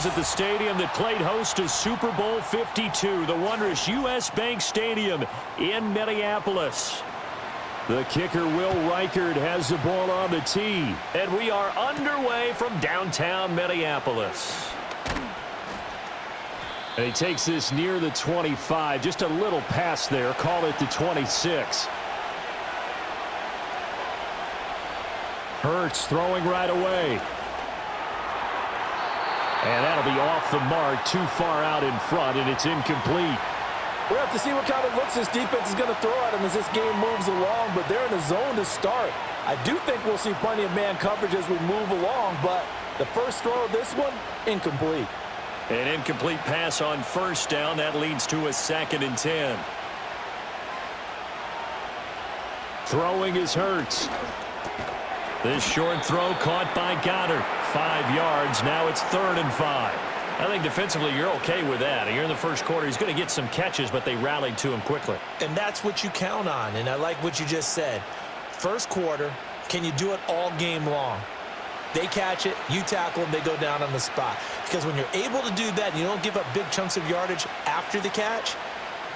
crowds at the stadium that played host to Super Bowl 52, the wondrous U.S. Bank Stadium in Minneapolis. The kicker, Will Reichard, has the ball on the tee. And we are underway from downtown Minneapolis. And he takes this near the 25. Just a little pass there. Call it the 26. Hurts throwing right away. And that'll be off the mark, too far out in front, and it's incomplete. We'll have to see what kind of looks this defense is going to throw at him as this game moves along, but they're in the zone to start. I do think we'll see plenty of man coverage as we move along, but the first throw of this one, incomplete. An incomplete pass on first down. That leads to a 2nd and 10. Throwing is Hurts. This short throw caught by Goddard. 5 yards. Now it's 3rd and 5. I think defensively you're okay with that. Here in the first quarter, he's going to get some catches, but they rallied to him quickly. And that's what you count on, and I like what you just said. First quarter, can you do it all game long? They catch it, you tackle them, they go down on the spot. Because when you're able to do that and you don't give up big chunks of yardage after the catch,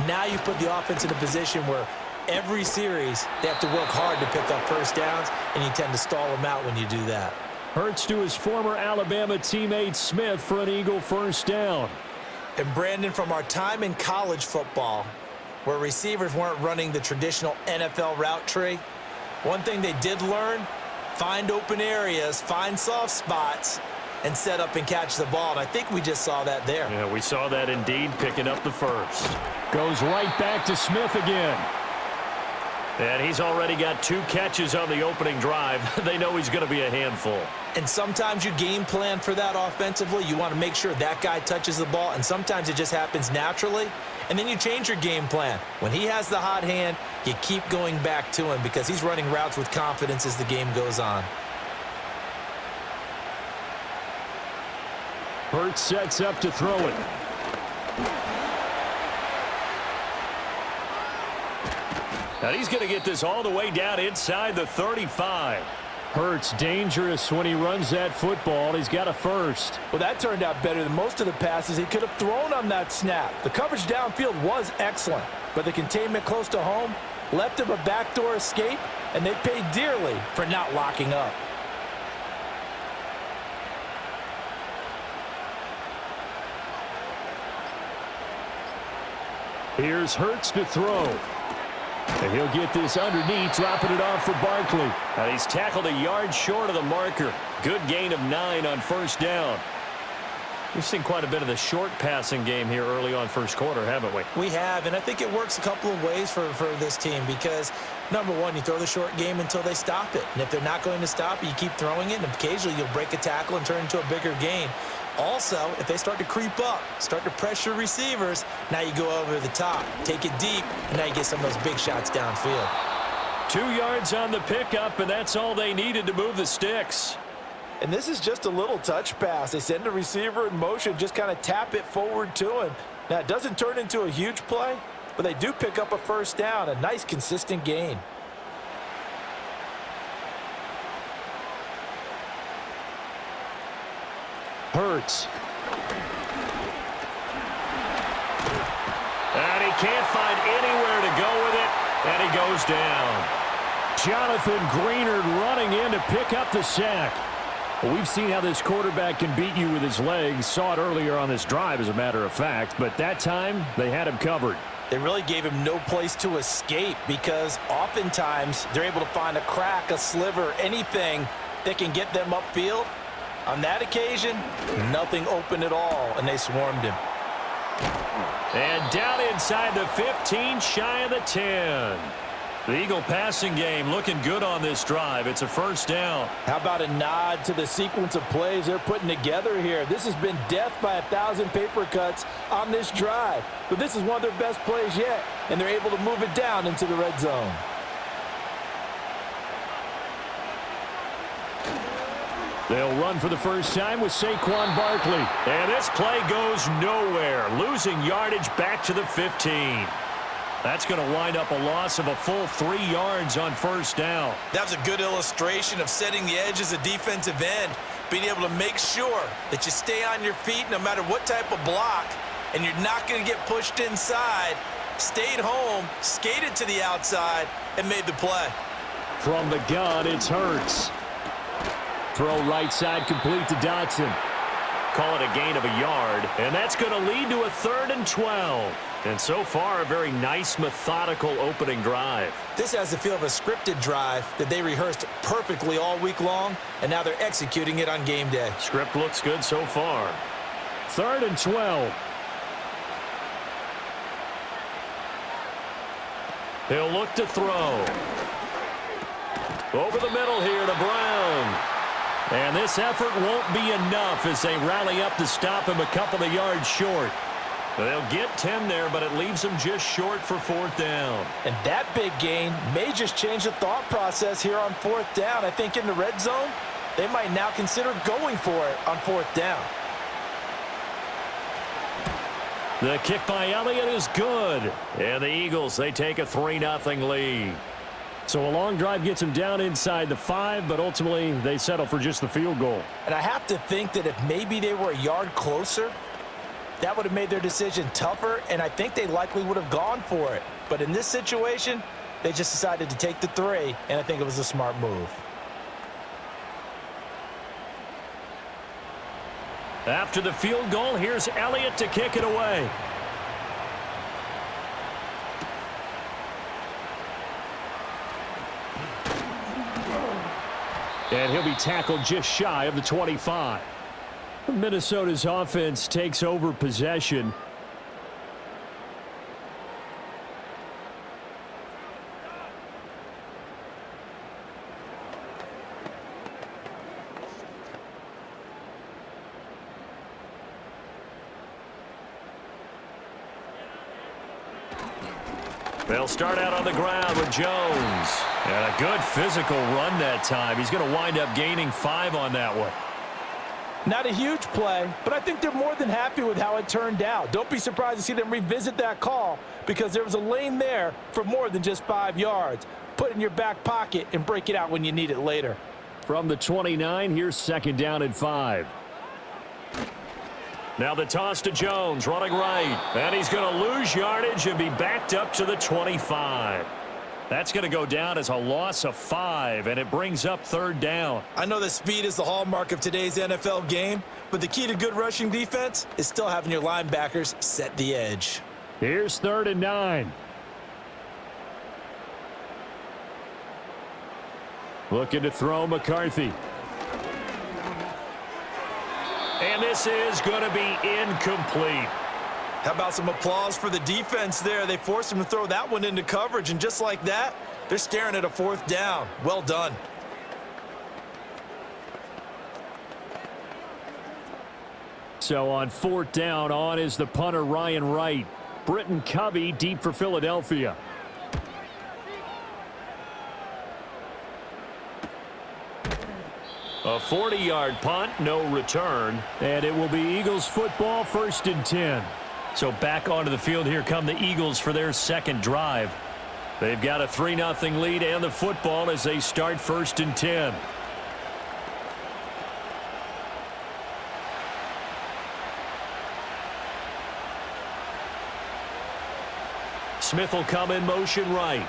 now you put the offense in a position where every series they have to work hard to pick up first downs, and you tend to stall them out when you do that. Hurts to his former Alabama teammate Smith for an Eagle first down. And Brandon, from our time in college football, where receivers weren't running the traditional NFL route tree, one thing they did learn, find open areas, find soft spots, and set up and catch the ball. And I think we just saw that there. Yeah, we saw that indeed, picking up the first. Goes right back to Smith again. And he's already got 2 catches on the opening drive. They know he's going to be a handful. And sometimes you game plan for that offensively. You want to make sure that guy touches the ball, and sometimes it just happens naturally. And then you change your game plan. When he has the hot hand, you keep going back to him because he's running routes with confidence as the game goes on. Hurts sets up to throw it. And he's going to get this all the way down inside the 35. Hurts dangerous when he runs that football. He's got a first. Well, that turned out better than most of the passes he could have thrown on that snap. The coverage downfield was excellent, but the containment close to home left him a backdoor escape, and they paid dearly for not locking up. Here's Hurts to throw. And he'll get this underneath, dropping it off for Barkley. And he's tackled a yard short of the marker. Good gain of 9 on first down. We've seen quite a bit of the short passing game here early on first quarter, haven't we? We have, and I think it works a couple of ways for this team because, number one, you throw the short game until they stop it. And if they're not going to stop it, you keep throwing it, and occasionally you'll break a tackle and turn into a bigger gain. Also, if they start to creep up, start to pressure receivers, now you go over the top, take it deep, and now you get some of those big shots downfield. 2 yards on the pickup, and that's all they needed to move the sticks. And this is just a little touch pass. They send the receiver in motion, just kind of tap it forward to him. Now, it doesn't turn into a huge play, but they do pick up a first down, a nice, consistent gain. Hurts. And he can't find anywhere to go with it, and he goes down. Jonathan Greenard running in to pick up the sack. Well, we've seen how this quarterback can beat you with his legs. Saw it earlier on this drive, as a matter of fact, but that time they had him covered. They really gave him no place to escape because oftentimes they're able to find a crack, a sliver, anything that can get them upfield. On that occasion, nothing open at all, and they swarmed him. And down inside the 15, shy of the 10. The Eagle passing game looking good on this drive. It's a first down. How about a nod to the sequence of plays they're putting together here? This has been death by 1,000 paper cuts on this drive. But this is one of their best plays yet, and they're able to move it down into the red zone. They'll run for the first time with Saquon Barkley. And this play goes nowhere, losing yardage back to the 15. That's going to wind up a loss of a full 3 yards on first down. That was a good illustration of setting the edge as a defensive end. being able to make sure that you stay on your feet no matter what type of block, and you're not going to get pushed inside, stayed home, skated to the outside, and made the play. From the gun, it's Hurts. Throw right side complete to Dotson. Call it a gain of a yard, and that's going to lead to a 3rd and 12. And so far, a very nice, methodical opening drive. This has the feel of a scripted drive that they rehearsed perfectly all week long, and now they're executing it on game day. Script looks good so far. 3rd and 12. He'll look to throw. Over the middle here to Brown. And this effort won't be enough as they rally up to stop him a couple of yards short. They'll get 10 there, but it leaves them just short for 4th down. And that big gain may just change the thought process here on 4th down. I think in the red zone, they might now consider going for it on 4th down. The kick by Elliott is good. And the Eagles, they take a 3-0 lead. So a long drive gets them down inside the 5, but ultimately they settle for just the field goal. And I have to think that if maybe they were a yard closer, that would have made their decision tougher, and I think they likely would have gone for it. But in this situation, they just decided to take the 3, and I think it was a smart move. After the field goal, here's Elliott to kick it away. And he'll be tackled just shy of the 25. Minnesota's offense takes over possession. They'll start out on the ground with Jones. And a good physical run that time. He's going to wind up gaining 5 on that one. Not a huge play, but I think they're more than happy with how it turned out. Don't be surprised to see them revisit that call because there was a lane there for more than just 5 yards. Put it in your back pocket and break it out when you need it later. From the 29, here's 2nd down and 5. Now the toss to Jones, running right. And he's going to lose yardage and be backed up to the 25. That's going to go down as a loss of 5, and it brings up 3rd down. I know that speed is the hallmark of today's NFL game, but the key to good rushing defense is still having your linebackers set the edge. Here's 3rd and 9. Looking to throw McCarthy. And this is going to be incomplete. How about some applause for the defense there? They forced him to throw that one into coverage, and just like that, they're staring at a 4th down. Well done. So on 4th down, on is the punter Ryan Wright. Britton Covey deep for Philadelphia. A 40-yard punt, no return. And it will be Eagles football, 1st and 10. So back onto the field here come the Eagles for their 2nd drive. They've got a 3-0 lead and the football as they start 1st and 10. Smith will come in motion right.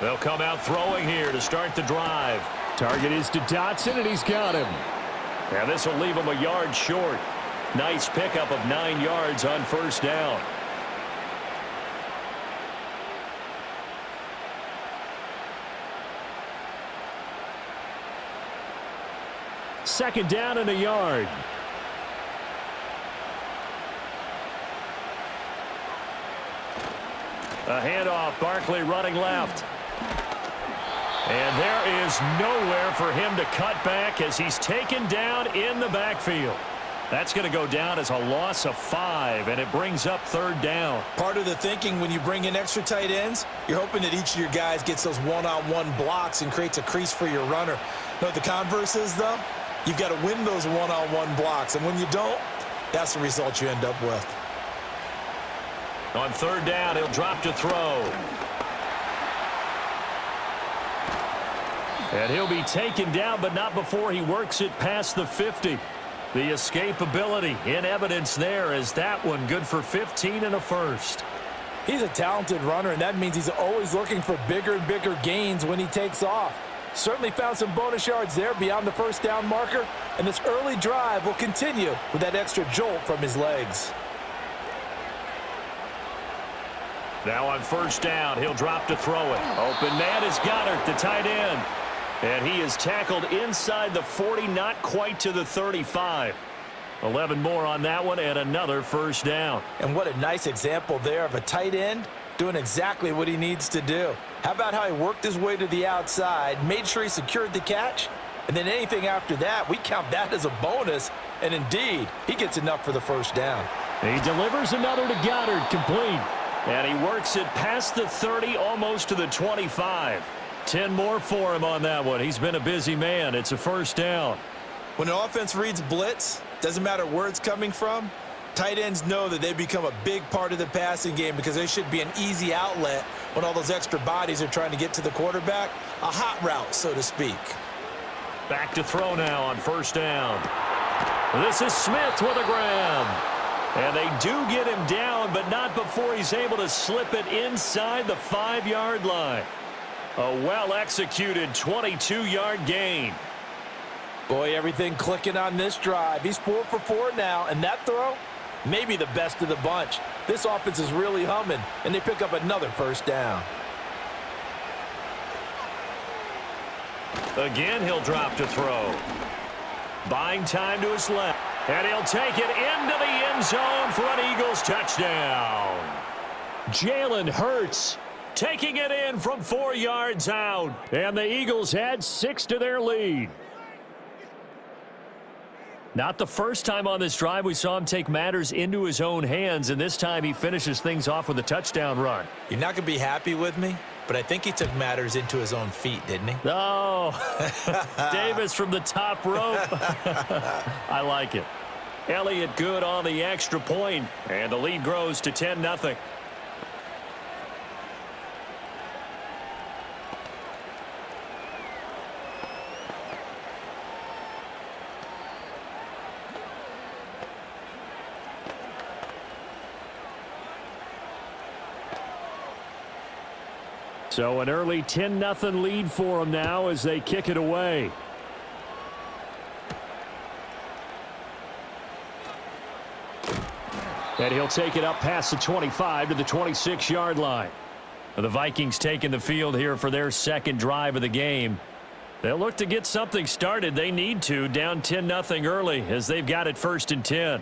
They'll come out throwing here to start the drive. Target is to Dotson, and he's got him. And this will leave him a yard short. Nice pickup of 9 yards on 1st down. Second down and a yard. A handoff, Barkley running left. And there is nowhere for him to cut back as he's taken down in the backfield. That's going to go down as a loss of 5, and it brings up 3rd down. Part of the thinking when you bring in extra tight ends, you're hoping that each of your guys gets those one-on-one blocks and creates a crease for your runner. You know what the converse is, though? You've got to win those one-on-one blocks, and when you don't, that's the result you end up with. On 3rd down, he'll drop to throw. And he'll be taken down, but not before he works it past the 50. The escapability in evidence there as that one good for 15 and a first. He's a talented runner, and that means he's always looking for bigger and bigger gains when he takes off. Certainly found some bonus yards there beyond the first down marker, and this early drive will continue with that extra jolt from his legs. Now on first down, he'll drop to throw it. Open man is Goddard, the tight end. And he is tackled inside the 40, not quite to the 35. 11 more on that one, and another first down. And what a nice example there of a tight end doing exactly what he needs to do. How about how he worked his way to the outside, made sure he secured the catch, and then anything after that, we count that as a bonus. And indeed, he gets enough for the first down. He delivers another to Goddard, complete. And he works it past the 30, almost to the 25. 10 more for him on that one. He's been a busy man. It's a first down. When an offense reads blitz, doesn't matter where it's coming from, tight ends know that they become a big part of the passing game because they should be an easy outlet when all those extra bodies are trying to get to the quarterback. A hot route, so to speak. Back to throw now on first down. This is Smith with a grab. And they do get him down, but not before he's able to slip it inside the 5-yard line. A well-executed 22-yard gain. Boy, everything clicking on this drive. He's 4 for 4 now, and that throw, maybe the best of the bunch. This offense is really humming, and they pick up another first down. Again, he'll drop to throw. Buying time to his left. And he'll take it into the end zone for an Eagles touchdown. Jalen Hurts taking it in from 4 yards out. And the Eagles add 6 to their lead. Not the first time on this drive we saw him take matters into his own hands, and this time he finishes things off with a touchdown run. You're not going to be happy with me, but I think he took matters into his own feet, didn't he? Oh, Davis from the top rope. I like it. Elliott good on the extra point, and the lead grows to 10-0. So an early 10-0 lead for them now as they kick it away. And he'll take it up past the 25 to the 26-yard line. The Vikings taking the field here for their second drive of the game. They'll look to get something started. They need to, down 10-0 early as they've got it 1st and 10.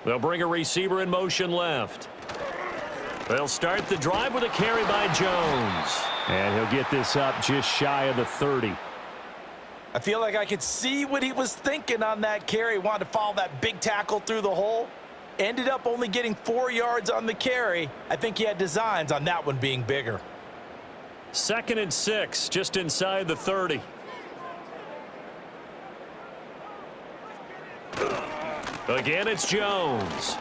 They'll bring a receiver in motion left. They'll start the drive with a carry by Jones. And he'll get this up just shy of the 30. I feel like I could see what he was thinking on that carry. Wanted to follow that big tackle through the hole. Ended up only getting 4 yards on the carry. I think he had designs on that one being bigger. 2nd and 6, just inside the 30. Again, it's Jones.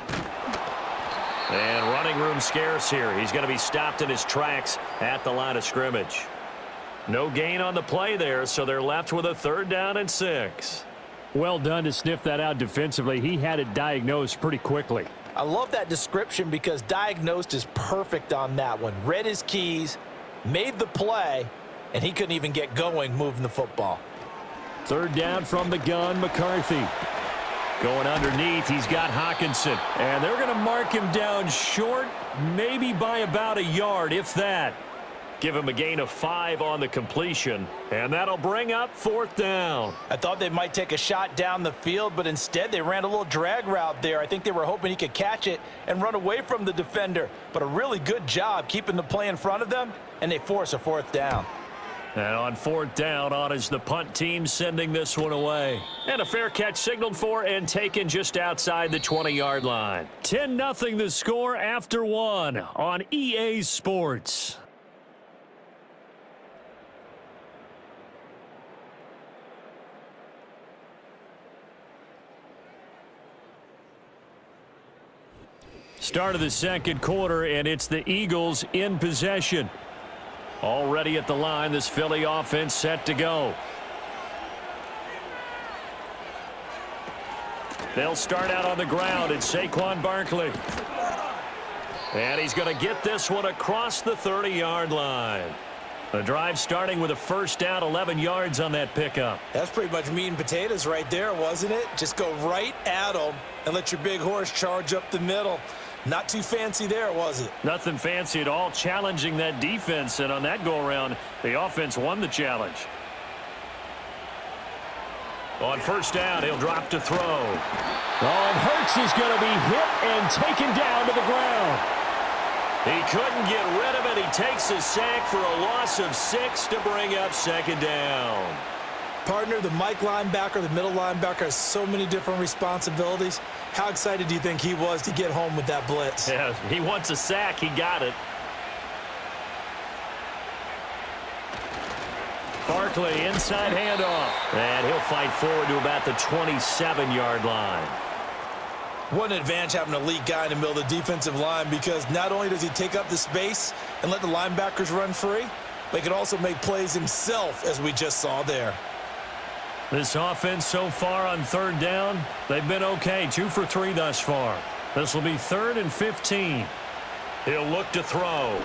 And running room scarce here. He's going to be stopped in his tracks at the line of scrimmage. No gain on the play there, so they're left with a 3rd down and 6. Well done to sniff that out defensively. He had it diagnosed pretty quickly. I love that description because diagnosed is perfect on that one. Read his keys, made the play, and he couldn't even get going moving the football. 3rd down from the gun, McCarthy. Going underneath, he's got Hockenson. And they're going to mark him down short, maybe by about a yard, if that. Give him a gain of 5 on the completion. And that'll bring up 4th down. I thought they might take a shot down the field, but instead they ran a little drag route there. I think they were hoping he could catch it and run away from the defender. But a really good job keeping the play in front of them, and they force a 4th down. And on 4th down, on is the punt team sending this one away. And a fair catch signaled for and taken just outside the 20-yard line. 10-0 the score after 1 on EA Sports. Start of the second quarter, and it's the Eagles in possession. Already at the line, this Philly offense set to go. They'll start out on the ground. It's Saquon Barkley. And he's going to get this one across the 30-yard line. The drive starting with a first down, 11 yards on that pickup. That's pretty much meat and potatoes right there, wasn't it? Just go right at them and let your big horse charge up the middle. Not too fancy there, was it? Nothing fancy at all, challenging that defense. And on that go-around, the offense won the challenge. On first down, he'll drop to throw. Oh, and Hurts is going to be hit and taken down to the ground. He couldn't get rid of it. He takes a sack for a loss of 6 to bring up second down. Partner, the Mike linebacker, the middle linebacker has so many different responsibilities. How excited do you think he was to get home with that blitz? Yeah, he wants a sack. He got it. Barkley, inside handoff. And he'll fight forward to about the 27-yard line. What an advantage having an elite guy in the middle of the defensive line, because not only does he take up the space and let the linebackers run free, but he can also make plays himself, as we just saw there. This offense so far on third down, they've been okay. 2 for 3 thus far. This will be 3rd and 15. He'll look to throw.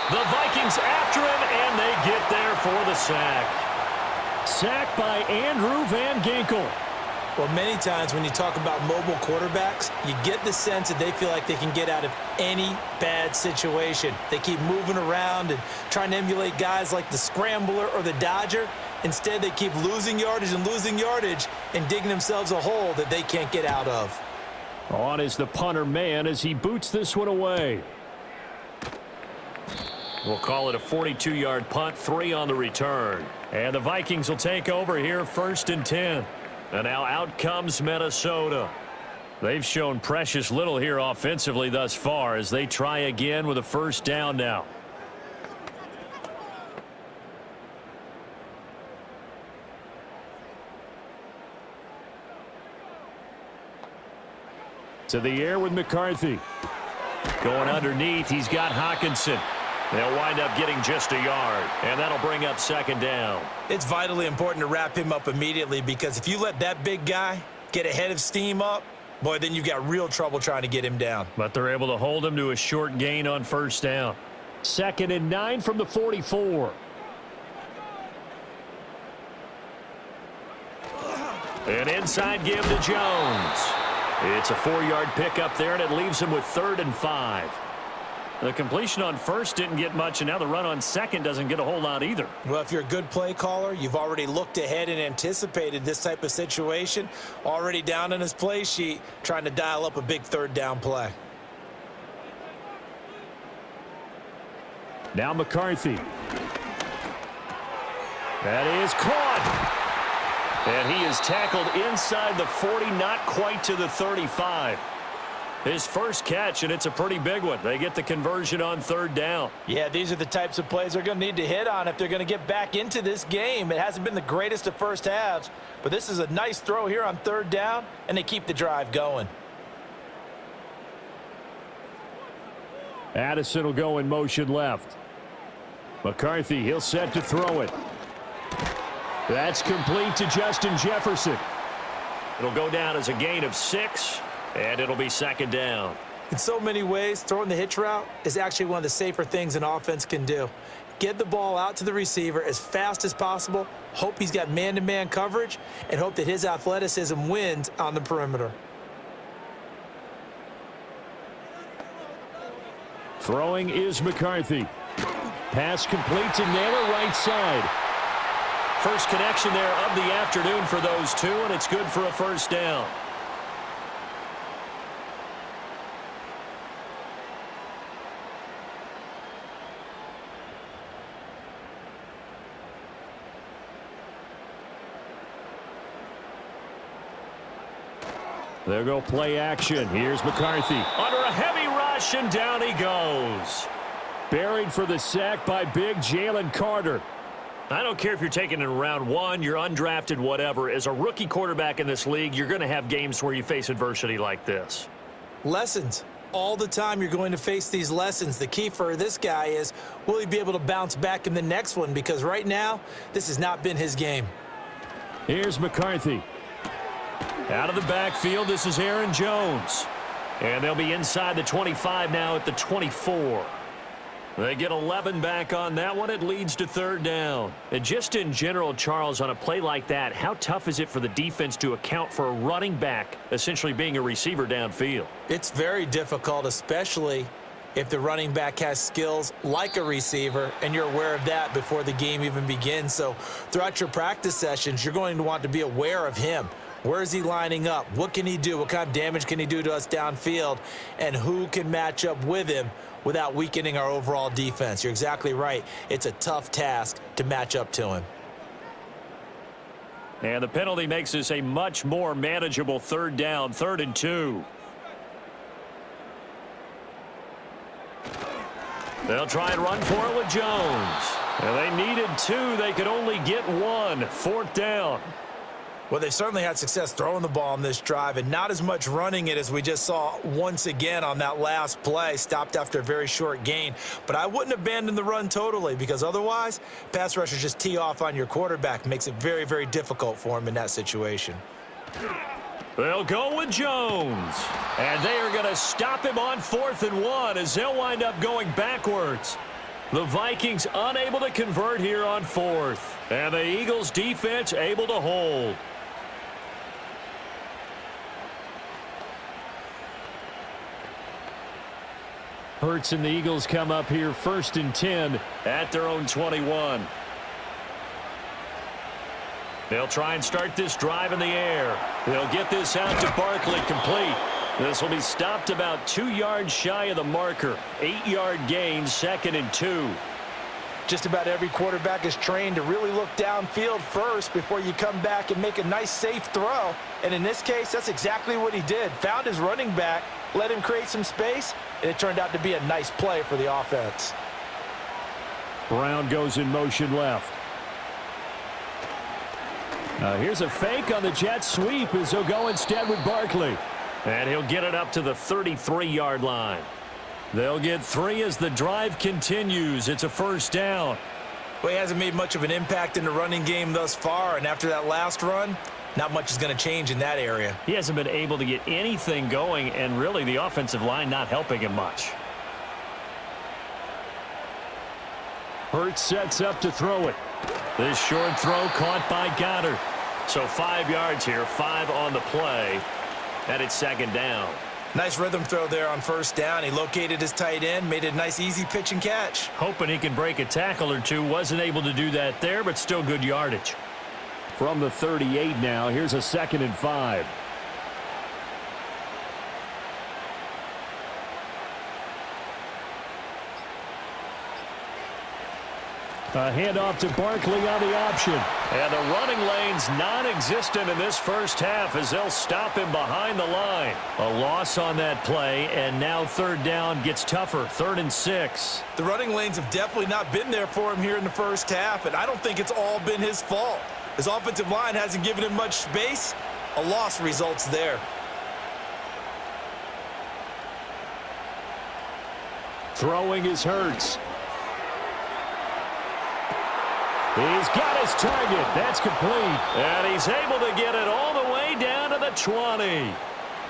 The Vikings after him, and they get there for the sack. Sack by Andrew Van Ginkel. Well, many times when you talk about mobile quarterbacks, you get the sense that they feel like they can get out of any bad situation. They keep moving around and trying to emulate guys like the Scrambler or the Dodger. Instead, they keep losing yardage and digging themselves a hole that they can't get out of. On is the punter man as he boots this one away. We'll call it a 42-yard punt, 3 on the return. And the Vikings will take over here, 1st and 10. And now out comes Minnesota. They've shown precious little here offensively thus far as they try again with a first down now. To the air with McCarthy. Going underneath, he's got Hockenson. They'll wind up getting just a yard, and that'll bring up second down. It's vitally important to wrap him up immediately, because if you let that big guy get ahead of steam up, boy, then you've got real trouble trying to get him down. But they're able to hold him to a short gain on first down. 2nd and 9 from the 44. An inside give to Jones. It's a 4-yard pickup there, and it leaves him with 3rd and 5. The completion on first didn't get much, and now the run on second doesn't get a whole lot either. Well, if you're a good play caller, you've already looked ahead and anticipated this type of situation. Already down on his play sheet, trying to dial up a big 3rd down play. Now McCarthy. That is caught. And he is tackled inside the 40, not quite to the 35. His first catch, and it's a pretty big one. They get the conversion on 3rd down. Yeah, these are the types of plays they're going to need to hit on if they're going to get back into this game. It hasn't been the greatest of first halves, but this is a nice throw here on 3rd down, and they keep the drive going. Addison will go in motion left. McCarthy, he'll set to throw it. That's complete to Justin Jefferson. It'll go down as a gain of 6. And it'll be second down. In so many ways, throwing the hitch route is actually one of the safer things an offense can do. Get the ball out to the receiver as fast as possible, hope he's got man-to-man coverage, and hope that his athleticism wins on the perimeter. Throwing is McCarthy. Pass complete to Naylor, right side. First connection there of the afternoon for those two, and it's good for a first down. There go play action. Here's McCarthy. Under a heavy rush, and down he goes. Buried for the sack by big Jalen Carter. I don't care if you're taking it in round 1, you're undrafted, whatever. As a rookie quarterback in this league, you're going to have games where you face adversity like this. Lessons. All the time you're going to face these lessons. The key for this guy is, will he be able to bounce back in the next one? Because right now, this has not been his game. Here's McCarthy. Out of the backfield, this is Aaron Jones. And they'll be inside the 25 now at the 24. They get 11 back on that one. It leads to third down. And just in general, Charles, on a play like that, how tough is it for the defense to account for a running back essentially being a receiver downfield? It's very difficult, especially if the running back has skills like a receiver, and you're aware of that before the game even begins. So throughout your practice sessions, you're going to want to be aware of him. Where is he lining up? What can he do? What kind of damage can he do to us downfield? And who can match up with him without weakening our overall defense? You're exactly right. It's a tough task to match up to him. And the penalty makes this a much more manageable third down, 3rd and 2. They'll try and run for it with Jones. And they needed 2. They could only get 1. 4th down. Well, they certainly had success throwing the ball on this drive and not as much running it as we just saw once again on that last play. Stopped after a very short gain. But I wouldn't abandon the run totally, because otherwise, pass rushers just tee off on your quarterback. Makes it very, very difficult for him in that situation. They'll go with Jones. And they are going to stop him on 4th and 1 as they'll wind up going backwards. The Vikings unable to convert here on 4th. And the Eagles defense able to hold. Hurts and the Eagles come up here 1st and 10 at their own 21. They'll try and start this drive in the air. They'll get this out to Barkley, complete. This will be stopped about 2 yards shy of the marker. 8-yard gain, 2nd and 2. Just about every quarterback is trained to really look downfield first before you come back and make a nice, safe throw. And in this case, that's exactly what he did. Found his running back, let him create some space, and it turned out to be a nice play for the offense. Brown goes in motion left. Here's a fake on the jet sweep as he'll go instead with Barkley. And he'll get it up to the 33-yard line. They'll get 3 as the drive continues. It's a 1st down. Well, he hasn't made much of an impact in the running game thus far, and after that last run, not much is going to change in that area. He hasn't been able to get anything going, and really the offensive line not helping him much. Hurts sets up to throw it. This short throw caught by Goddard. So 5 yards here, 5 on the play, and it's 2nd down. Nice rhythm throw there on 1st down. He located his tight end, made it a nice easy pitch and catch. Hoping he can break a tackle or two. Wasn't able to do that there, but still good yardage. From the 38 now, here's a 2nd and 5. A handoff to Barkley on the option. And the running lane's non-existent in this first half as they'll stop him behind the line. A loss on that play, and now 3rd down gets tougher. 3rd and 6. The running lanes have definitely not been there for him here in the first half, and I don't think it's all been his fault. His offensive line hasn't given him much space. A loss results there. Throwing is Hurts. He's got his target. That's complete. And he's able to get it all the way down to the 20.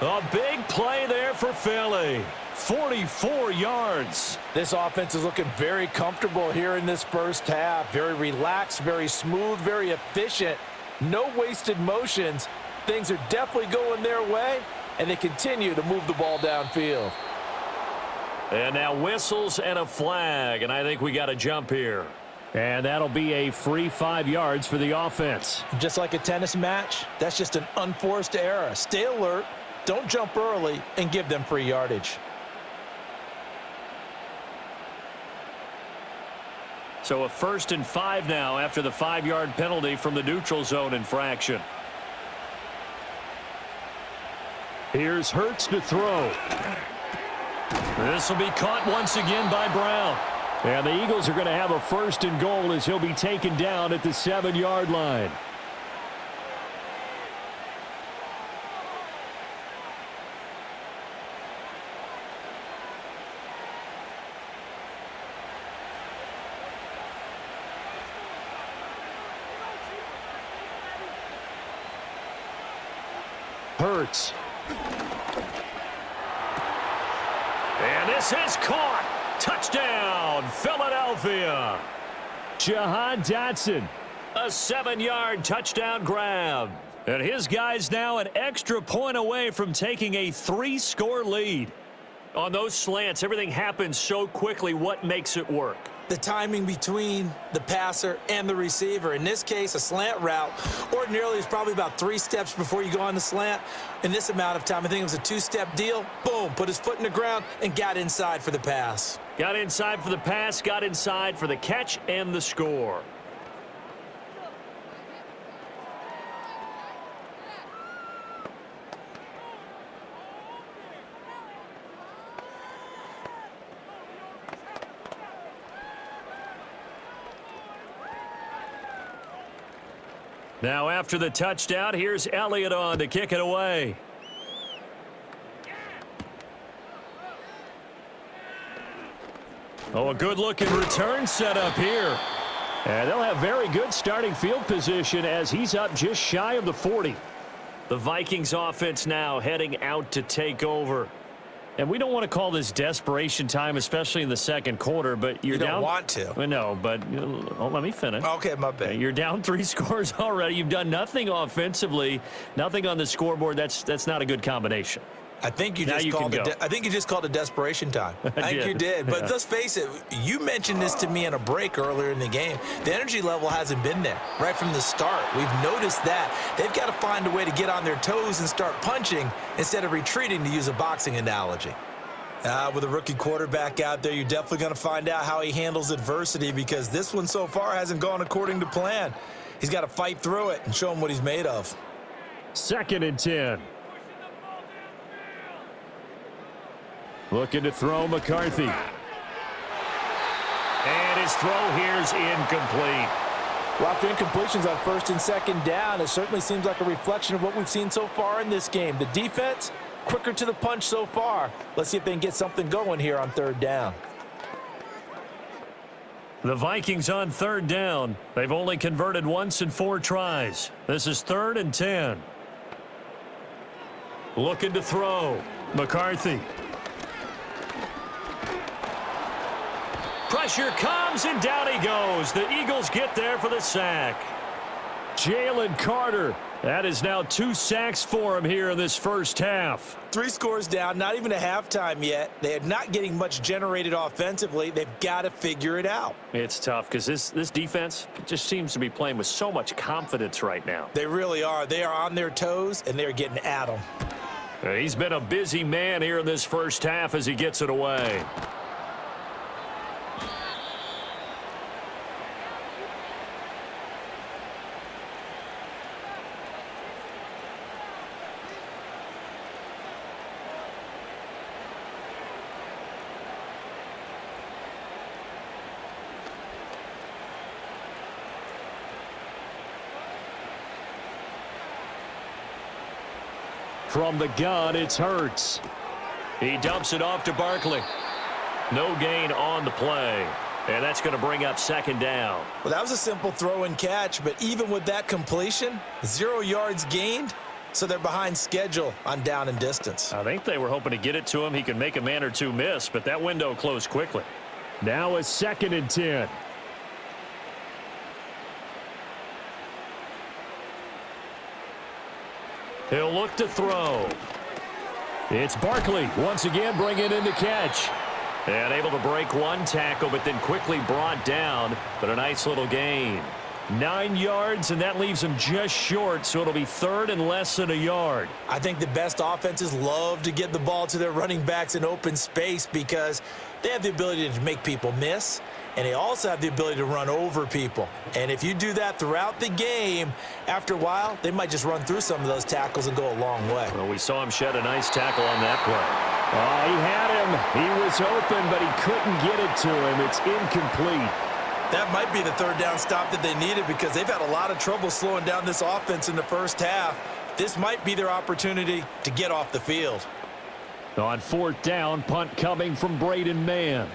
A big play there for Philly. 44 yards. This offense is looking very comfortable here in this first half. Very relaxed, very smooth, very efficient. No wasted motions. Things are definitely going their way, and they continue to move the ball downfield. And now whistles and a flag, and I think we got a jump here. And that'll be a free 5 yards for the offense. Just like a tennis match, that's just an unforced error. Stay alert, don't jump early, and give them free yardage. So a 1st and 5 now after the 5-yard penalty from the neutral zone infraction. Here's Hurts to throw. This will be caught once again by Brown. And the Eagles are going to have a 1st and goal as he'll be taken down at the 7-yard line. Hurts. And this is caught. Touchdown, Philadelphia. Jahan Dotson, a 7-yard touchdown grab. And his guy's now an extra point away from taking a 3-score lead. On those slants, everything happens so quickly. What makes it work? The timing between the passer and the receiver. In this case, a slant route ordinarily is probably about 3 steps before you go on the slant. In this amount of time, I think it was a 2-step deal. Boom, put his foot in the ground and got inside for the pass. Got inside for the pass, got inside for the catch and the score. Now after the touchdown, here's Elliott on to kick it away. Oh, a good-looking return set up here. And they'll have very good starting field position as he's up just shy of the 40. The Vikings offense now heading out to take over. And we don't want to call this desperation time, especially in the second quarter, but you're You don't down. want to. I know, but let me finish. Okay, my bad. You're down 3 scores already. You've done nothing offensively, nothing on the scoreboard. That's not a good combination. I think you Now just you called can it. I think you just called it desperation time. I think did. you did. But Yeah. let's face it. You mentioned this to me in a break earlier in the game. The energy level hasn't been there right from the start. We've noticed that they've got to find a way to get on their toes and start punching instead of retreating, to use a boxing analogy. With a rookie quarterback out there, you're definitely going to find out how he handles adversity, because this one so far hasn't gone according to plan. He's got to fight through it and show him what he's made of. 2nd and 10. Looking to throw McCarthy. And his throw here's incomplete. Well, after incompletions on 1st and 2nd down, it certainly seems like a reflection of what we've seen so far in this game. The defense, quicker to the punch so far. Let's see if they can get something going here on 3rd down. The Vikings on 3rd down. They've only converted once in 4 tries. This is 3rd and 10. Looking to throw. McCarthy. Pressure comes, and down he goes. The Eagles get there for the sack. Jalen Carter. That is now 2 sacks for him here in this first half. 3 scores down, not even a halftime yet. They are not getting much generated offensively. They've got to figure it out. It's tough because this defense just seems to be playing with so much confidence right now. They really are. They are on their toes, and they're getting at them. He's been a busy man here in this first half as he gets it away. From the gun, it's Hurts. He dumps it off to Barkley. No gain on the play. And that's going to bring up 2nd down. Well, that was a simple throw and catch, but even with that completion, 0 yards gained, so they're behind schedule on down and distance. I think they were hoping to get it to him. He could make a man or 2 miss, but that window closed quickly. Now it's 2nd and 10. He'll look to throw. It's Barkley once again bringing in the catch. And able to break 1 tackle, but then quickly brought down. But a nice little gain. 9 yards, and that leaves him just short, so it'll be 3rd and less than a yard. I think the best offenses love to get the ball to their running backs in open space because they have the ability to make people miss, and they also have the ability to run over people. And if you do that throughout the game, after a while, they might just run through some of those tackles and go a long way. Well, we saw him shed a nice tackle on that play. Oh, he had him. He was open, but he couldn't get it to him. It's incomplete. That might be the 3rd down stop that they needed because they've had a lot of trouble slowing down this offense in the first half. This might be their opportunity to get off the field. On 4th down, punt coming from Braden Mann.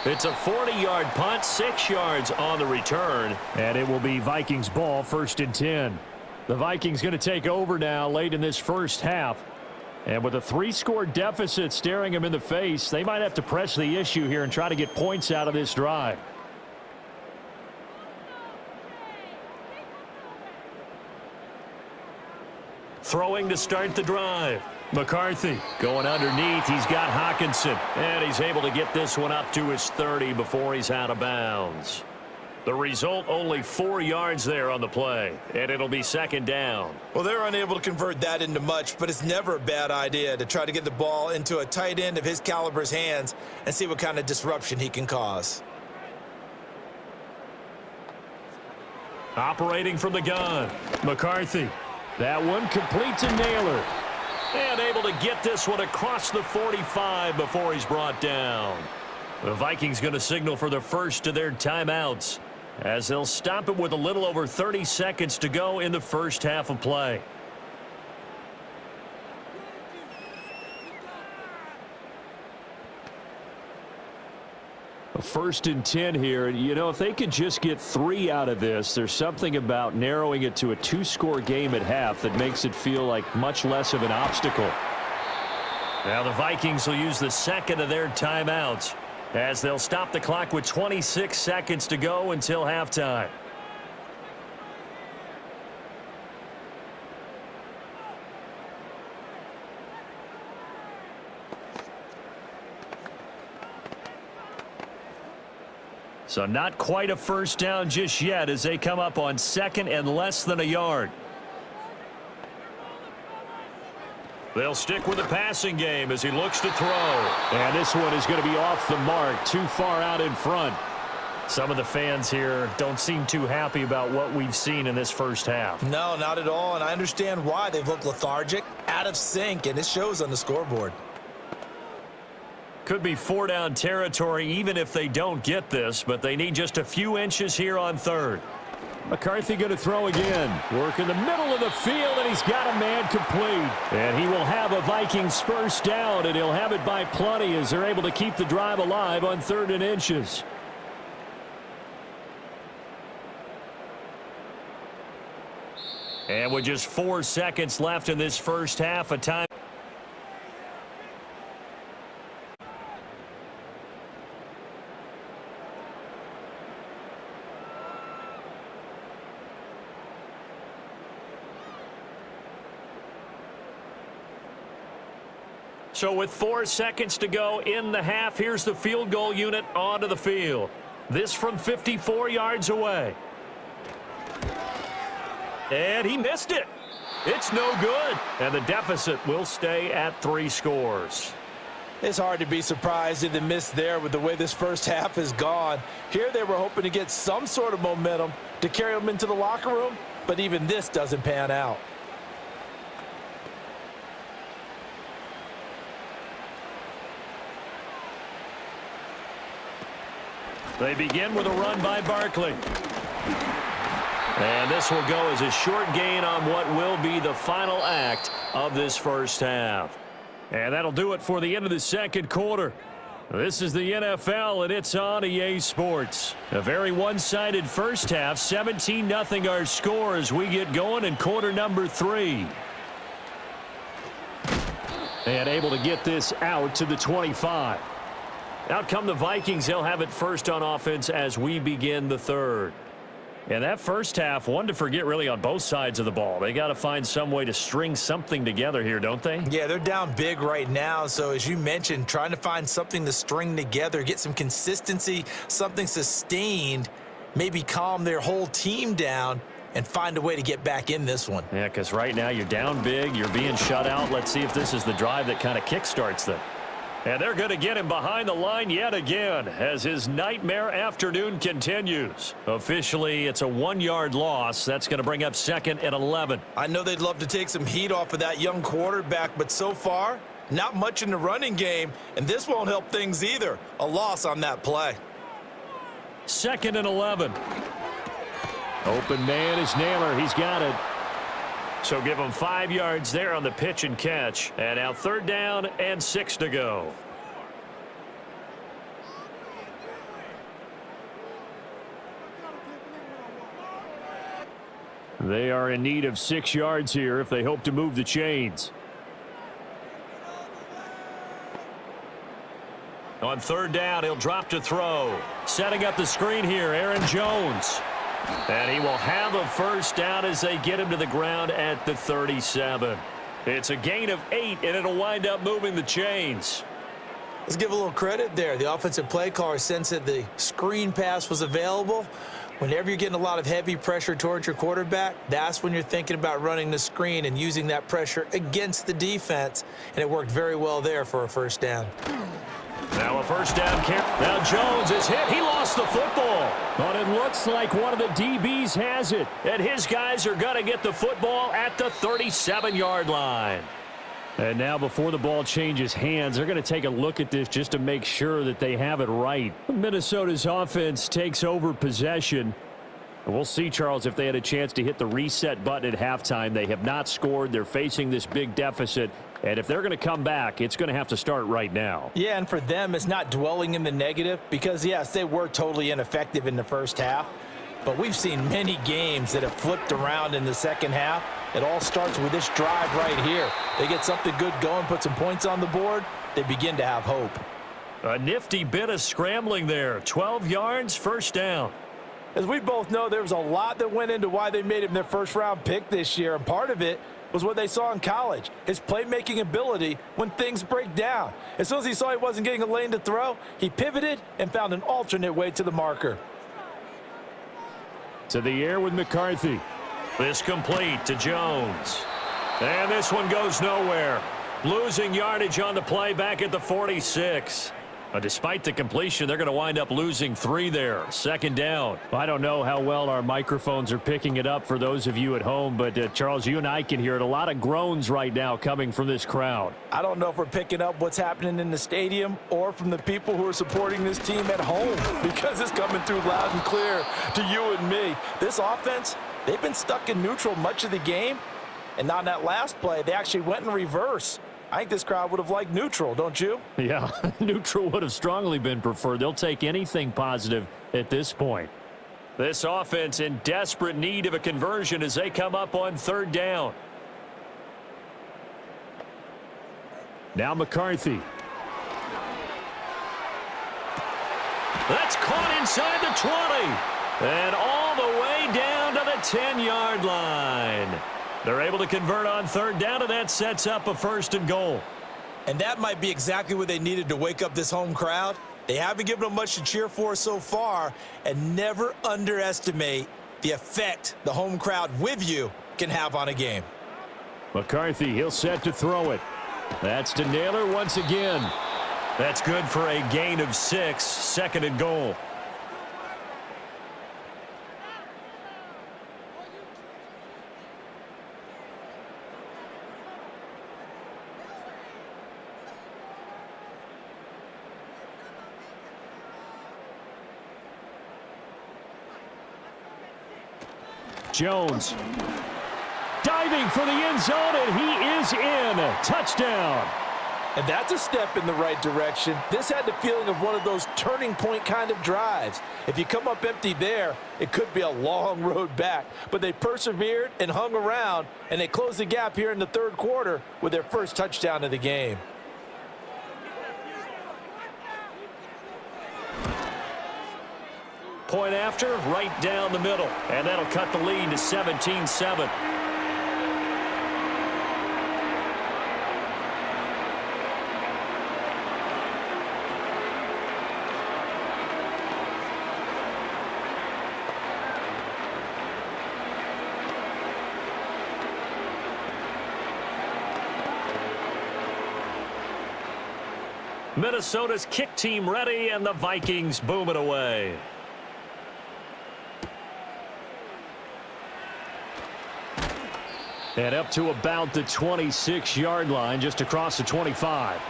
It's a 40-yard punt, 6 yards on the return, and it will be Vikings ball, 1st and 10. The Vikings going to take over now late in this first half. And with a 3-score deficit staring them in the face, they might have to press the issue here and try to get points out of this drive. Throwing to start the drive. McCarthy going underneath. He's got Hockenson, and he's able to get this one up to his 30 before he's out of bounds. The result, only 4 yards there on the play, and it'll be 2nd down. Well, they're unable to convert that into much, but it's never a bad idea to try to get the ball into a tight end of his caliber's hands and see what kind of disruption he can cause. Operating from the gun, McCarthy. That one complete to Naylor. And able to get this one across the 45 before he's brought down. The Vikings going to signal for the first of their timeouts, as they'll stop it with a little over 30 seconds to go in the first half of play. A 1st and 10 here. You know, if they could just get 3 out of this, there's something about narrowing it to a 2-score game at half that makes it feel like much less of an obstacle. Now the Vikings will use the 2nd of their timeouts, as they'll stop the clock with 26 seconds to go until halftime. So not quite a first down just yet as they come up on 2nd and less than a yard. They'll stick with the passing game as he looks to throw. And this one is going to be off the mark, too far out in front. Some of the fans here don't seem too happy about what we've seen in this first half. No, not at all, and I understand why. They've looked lethargic, out of sync, and it shows on the scoreboard. Could be 4-down territory even if they don't get this, but they need just a few inches here on 3rd. McCarthy going to throw again. Work in the middle of the field, and he's got a man complete. And he will have a Vikings first down, and he'll have it by plenty as they're able to keep the drive alive on 3rd and inches. And with just 4 seconds left in this first half of time. So with 4 seconds to go in the half, here's the field goal unit onto the field. This from 54 yards away. And he missed it. It's no good. And the deficit will stay at 3 scores. It's hard to be surprised in the miss there with the way this first half has gone. Here they were hoping to get some sort of momentum to carry them into the locker room, but even this doesn't pan out. They begin with a run by Barkley. And this will go as a short gain on what will be the final act of this first half. And that'll do it for the end of the second quarter. This is the NFL, and it's on EA Sports. A very one-sided first half, 17-0 our score as we get going in quarter number 3. And able to get this out to the 25. Out come the Vikings. They'll have it first on offense as we begin the 3rd. And that first half, one to forget really on both sides of the ball. They got to find some way to string something together here, don't they? Yeah, they're down big right now. So as you mentioned, trying to find something to string together, get some consistency, something sustained, maybe calm their whole team down and find a way to get back in this one. Yeah, because right now you're down big, you're being shut out. Let's see if this is the drive that kind of kickstarts them. And they're going to get him behind the line yet again as his nightmare afternoon continues. Officially, it's a 1-yard loss. That's going to bring up 2nd and 11. I know they'd love to take some heat off of that young quarterback, but so far, not much in the running game, and this won't help things either. A loss on that play. 2nd and 11. Open man is Naylor. He's got it. So give them 5 yards there on the pitch and catch. And now 3rd down and 6 to go. They are in need of 6 yards here if they hope to move the chains. On third down, he'll drop to throw. Setting up the screen here, Aaron Jones. And he will have a first down as they get him to the ground at the 37. It's a gain of 8, and it'll wind up moving the chains. Let's give a little credit there. The offensive play caller sensed that the screen pass was available. Whenever you're getting a lot of heavy pressure towards your quarterback, that's when you're thinking about running the screen and using that pressure against the defense. And it worked very well there for a first down. Now a first down carry. Now Jones is hit. He lost the football. But it looks like one of the DBs has it. And his guys are going to get the football at the 37-yard line. And now before the ball changes hands, they're going to take a look at this just to make sure that they have it right. Minnesota's offense takes over possession. And we'll see, Charles, if they had a chance to hit the reset button at halftime. They have not scored. They're facing this big deficit. And if they're going to come back, it's going to have to start right now. Yeah, and for them, it's not dwelling in the negative because, yes, they were totally ineffective in the first half. But we've seen many games that have flipped around in the second half. It all starts with this drive right here. They get something good going, put some points on the board, they begin to have hope. A nifty bit of scrambling there. 12 yards, first down. As we both know, there was a lot that went into why they made him their first-round pick this year, and part of it was what they saw in college, his playmaking ability when things break down. As soon as he saw he wasn't getting a lane to throw, he pivoted and found an alternate way to the marker. To the air with McCarthy. This complete to Jones. And this one goes nowhere. Losing yardage on the play back at the 46. Despite the completion, they're going to wind up losing 3 there. Second down. I don't know how well our microphones are picking it up for those of you at home, but Charles, you and I can hear it. A lot of groans right now coming from this crowd. I don't know if we're picking up what's happening in the stadium or from the people who are supporting this team at home because it's coming through loud and clear to you and me. This offense, they've been stuck in neutral much of the game, and on that last play, they actually went in reverse. I think this crowd would have liked neutral, don't you? Yeah, neutral would have strongly been preferred. They'll take anything positive at this point. This offense in desperate need of a conversion as they come up on third down. Now McCarthy. That's caught inside the 20. And all the way down to the 10-yard line. They're able to convert on third down, and that sets up a first and goal. And that might be exactly what they needed to wake up this home crowd. They haven't given them much to cheer for so far, and never underestimate the effect the home crowd with you can have on a game. McCarthy, he'll set to throw it. That's to Naylor once again. That's good for a gain of 6, second and goal. Jones diving for the end zone, and he is in. Touchdown. And that's a step in the right direction. This had the feeling of one of those turning point kind of drives. If you come up empty there, it could be a long road back. But they persevered and hung around, and they closed the gap here in the third quarter with their first touchdown of the game. Point after, right down the middle. And that'll cut the lead to 17-7. Minnesota's kick team ready, and the Vikings boom it away. And up to about the 26-yard line, just across the 25.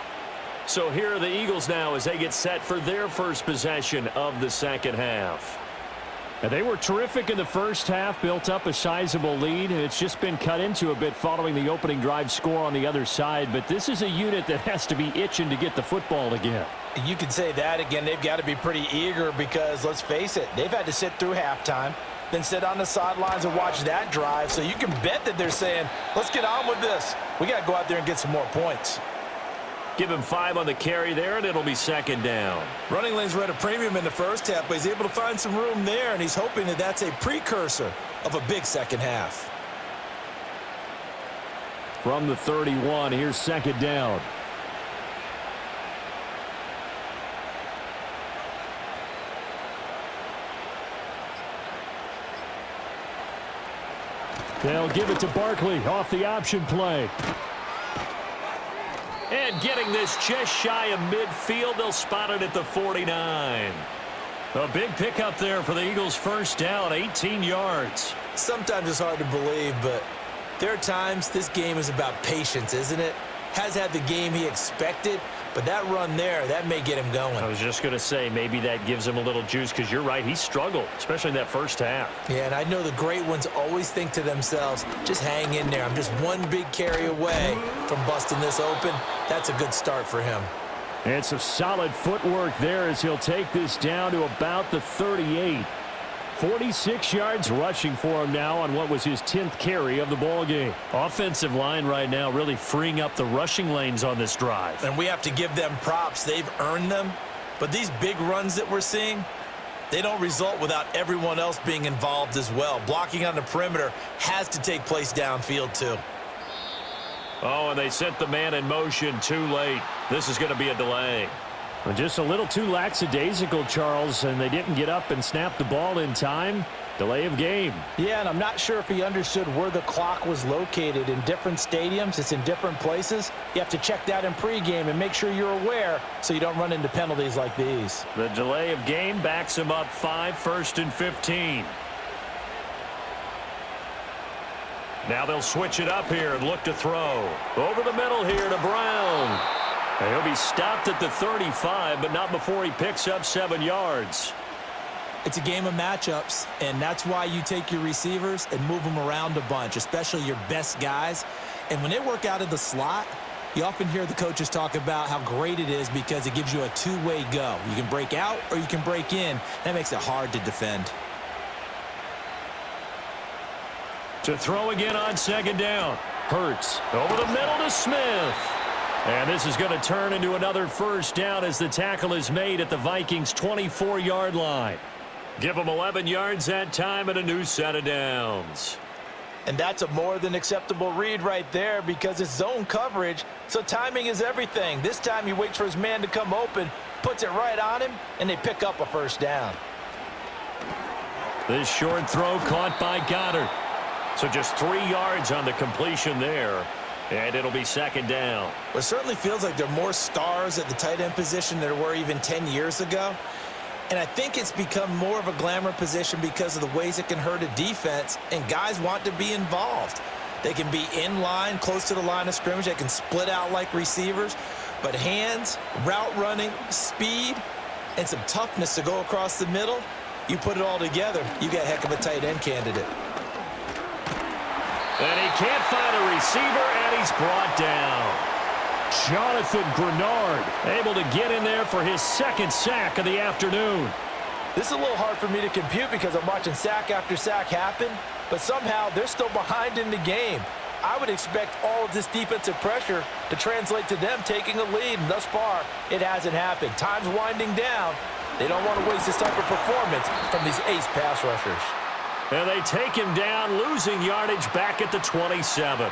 So here are the Eagles now as they get set for their first possession of the second half. And they were terrific in the first half, built up a sizable lead, and it's just been cut into a bit following the opening drive score on the other side. But this is a unit that has to be itching to get the football again. You could say that again. They've got to be pretty eager because, let's face it, they've had to sit through halftime. than sit on the sidelines and watch that drive. So you can bet that they're saying, let's get on with this. We got to go out there and get some more points. Give him 5 on the carry there, and it'll be second down. Running lanes were at a premium in the first half, but he's able to find some room there, and he's hoping that that's a precursor of a big second half. From the 31, here's second down. They'll give it to Barkley off the option play. And getting this just shy of midfield, they'll spot it at the 49. A big pickup there for the Eagles' first down, 18 yards. Sometimes it's hard to believe, but there are times this game is about patience, isn't it? Has had the game he expected, but that run there, that may get him going. I was just going to say, maybe that gives him a little juice, because you're right, he struggled, especially in that first half. Yeah, and I know the great ones always think to themselves, just hang in there. I'm just one big carry away from busting this open. That's a good start for him. And some solid footwork there as he'll take this down to about the 38. 46 yards rushing for him now on what was his 10th carry of the ball game. Offensive line right now really freeing up the rushing lanes on this drive. And we have to give them props. They've earned them. But these big runs that we're seeing, they don't result without everyone else being involved as well. Blocking on the perimeter has to take place downfield too. Oh, and they sent the man in motion too late. This is going to be a delay. Just a little too lackadaisical, Charles, and they didn't get up and snap the ball in time. Delay of game. Yeah, and I'm not sure if he understood where the clock was located. In different stadiums, it's in different places. You have to check that in pregame and make sure you're aware so you don't run into penalties like these. The delay of game backs him up 5, 1st and 15. Now they'll switch it up here and look to throw. Over the middle here to Brown. And he'll be stopped at the 35, but not before he picks up 7 yards. It's a game of matchups, and that's why you take your receivers and move them around a bunch, especially your best guys. And when they work out of the slot, you often hear the coaches talk about how great it is because it gives you a two-way go. You can break out or you can break in. That makes it hard to defend. To throw again on second down. Hurts over the middle to Smith. And this is going to turn into another first down as the tackle is made at the Vikings' 24-yard line. Give them 11 yards that time and a new set of downs. And that's a more than acceptable read right there because it's zone coverage, so timing is everything. This time he waits for his man to come open, puts it right on him, and they pick up a first down. This short throw caught by Goddard. So just 3 yards on the completion there. And it'll be second down. Well, it certainly feels like there are more stars at the tight end position than there were even 10 years ago. And I think it's become more of a glamour position because of the ways it can hurt a defense, and guys want to be involved. They can be in line, close to the line of scrimmage. They can split out like receivers. But hands, route running, speed, and some toughness to go across the middle, you put it all together, you got a heck of a tight end candidate. And he can't find a receiver, and he's brought down. Jonathan Grenard able to get in there for his second sack of the afternoon. This is a little hard for me to compute because I'm watching sack after sack happen, but somehow they're still behind in the game. I would expect all of this defensive pressure to translate to them taking a lead, and thus far, it hasn't happened. Time's winding down. They don't want to waste this type of performance from these ace pass rushers. And they take him down, losing yardage back at the 27.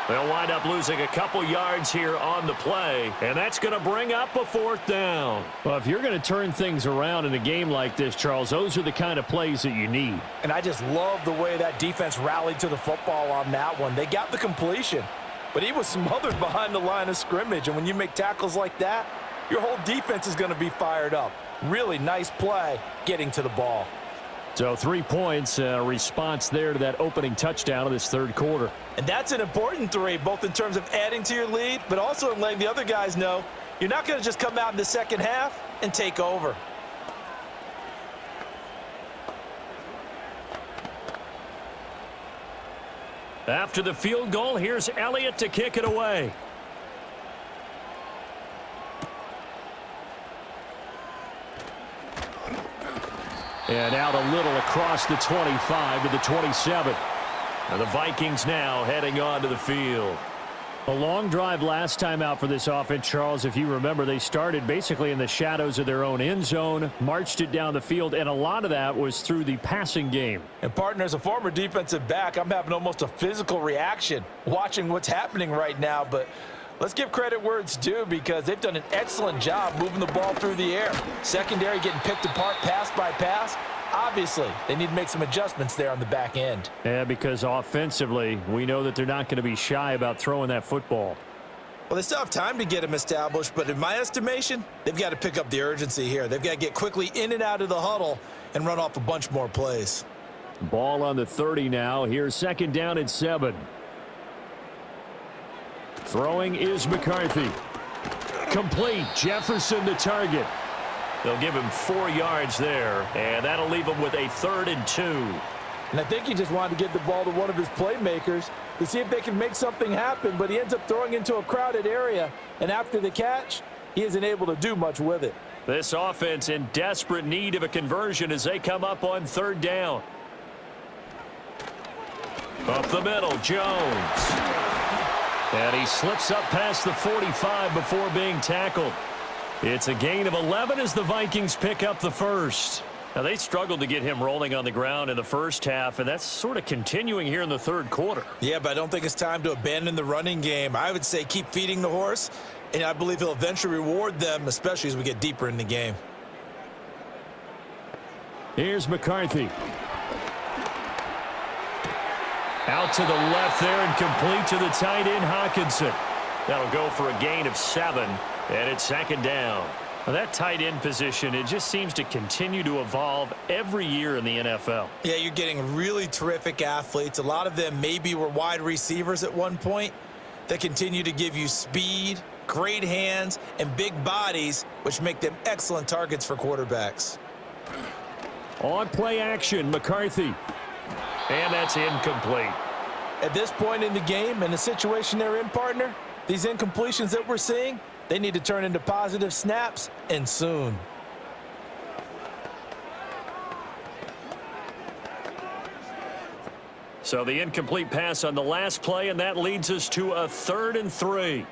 They'll wind up losing a couple yards here on the play, and that's going to bring up a fourth down. Well, if you're going to turn things around in a game like this, Charles, those are the kind of plays that you need. And I just love the way that defense rallied to the football on that one. They got the completion, but he was smothered behind the line of scrimmage, and when you make tackles like that, your whole defense is going to be fired up. Really nice play getting to the ball. So 3 points, response there to that opening touchdown of this third quarter. And that's an important 3, both in terms of adding to your lead, but also in letting the other guys know you're not going to just come out in the second half and take over. After the field goal, here's Elliott to kick it away. And out a little across the 25 to the 27. And the Vikings now heading onto the field. A long drive last time out for this offense, Charles. If you remember, they started basically in the shadows of their own end zone, marched it down the field, and a lot of that was through the passing game. And, partner, as a former defensive back, I'm having almost a physical reaction watching what's happening right now. But let's give credit where it's due, because they've done an excellent job moving the ball through the air. Secondary getting picked apart pass by pass. Obviously, they need to make some adjustments there on the back end. Yeah, because offensively, we know that they're not going to be shy about throwing that football. Well, they still have time to get him established, but in my estimation, they've got to pick up the urgency here. They've got to get quickly in and out of the huddle and run off a bunch more plays. Ball on the 30 now. Here's second down and 7. Throwing is McCarthy. Complete. Jefferson the target. They'll give him 4 yards there, and that'll leave him with a 3rd and 2. And I think he just wanted to get the ball to one of his playmakers to see if they can make something happen, but he ends up throwing into a crowded area, and after the catch, he isn't able to do much with it. This offense in desperate need of a conversion as they come up on 3rd down. Up the middle, Jones. And he slips up past the 45 before being tackled. It's a gain of 11 as the Vikings pick up the first. Now, they struggled to get him rolling on the ground in the first half, and that's sort of continuing here in the 3rd quarter. Yeah, but I don't think it's time to abandon the running game. I would say keep feeding the horse, and I believe he'll eventually reward them, especially as we get deeper in the game. Here's McCarthy. Out to the left there and complete to the tight end, Hawkinson. That'll go for a gain of 7. And it's 2nd down. Now, that tight end position, it just seems to continue to evolve every year in the NFL. Yeah, you're getting really terrific athletes. A lot of them maybe were wide receivers at one point that continue to give you speed, great hands, and big bodies, which make them excellent targets for quarterbacks. On play action, McCarthy. And that's incomplete. At this point in the game, and the situation they're in, partner, these incompletions that we're seeing, they need to turn into positive snaps, and soon. So the incomplete pass on the last play, and that leads us to a 3rd and 3.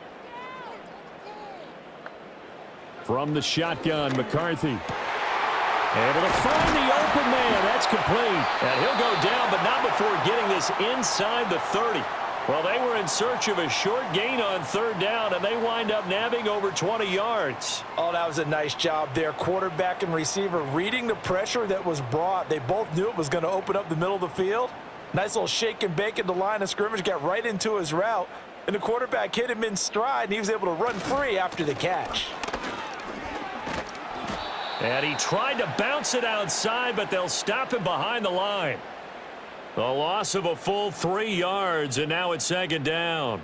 From the shotgun, McCarthy. Able to find the open man. That's complete. And he'll go down, but not before getting this inside the 30. Well, they were in search of a short gain on 3rd down, and they wind up nabbing over 20 yards. Oh, that was a nice job there. Quarterback and receiver reading the pressure that was brought. They both knew it was going to open up the middle of the field. Nice little shake and bake at the line of scrimmage, got right into his route, and the quarterback hit him in stride, and he was able to run free after the catch. And he tried to bounce it outside, but they'll stop him behind the line. A loss of a full 3 yards, and now it's 2nd down.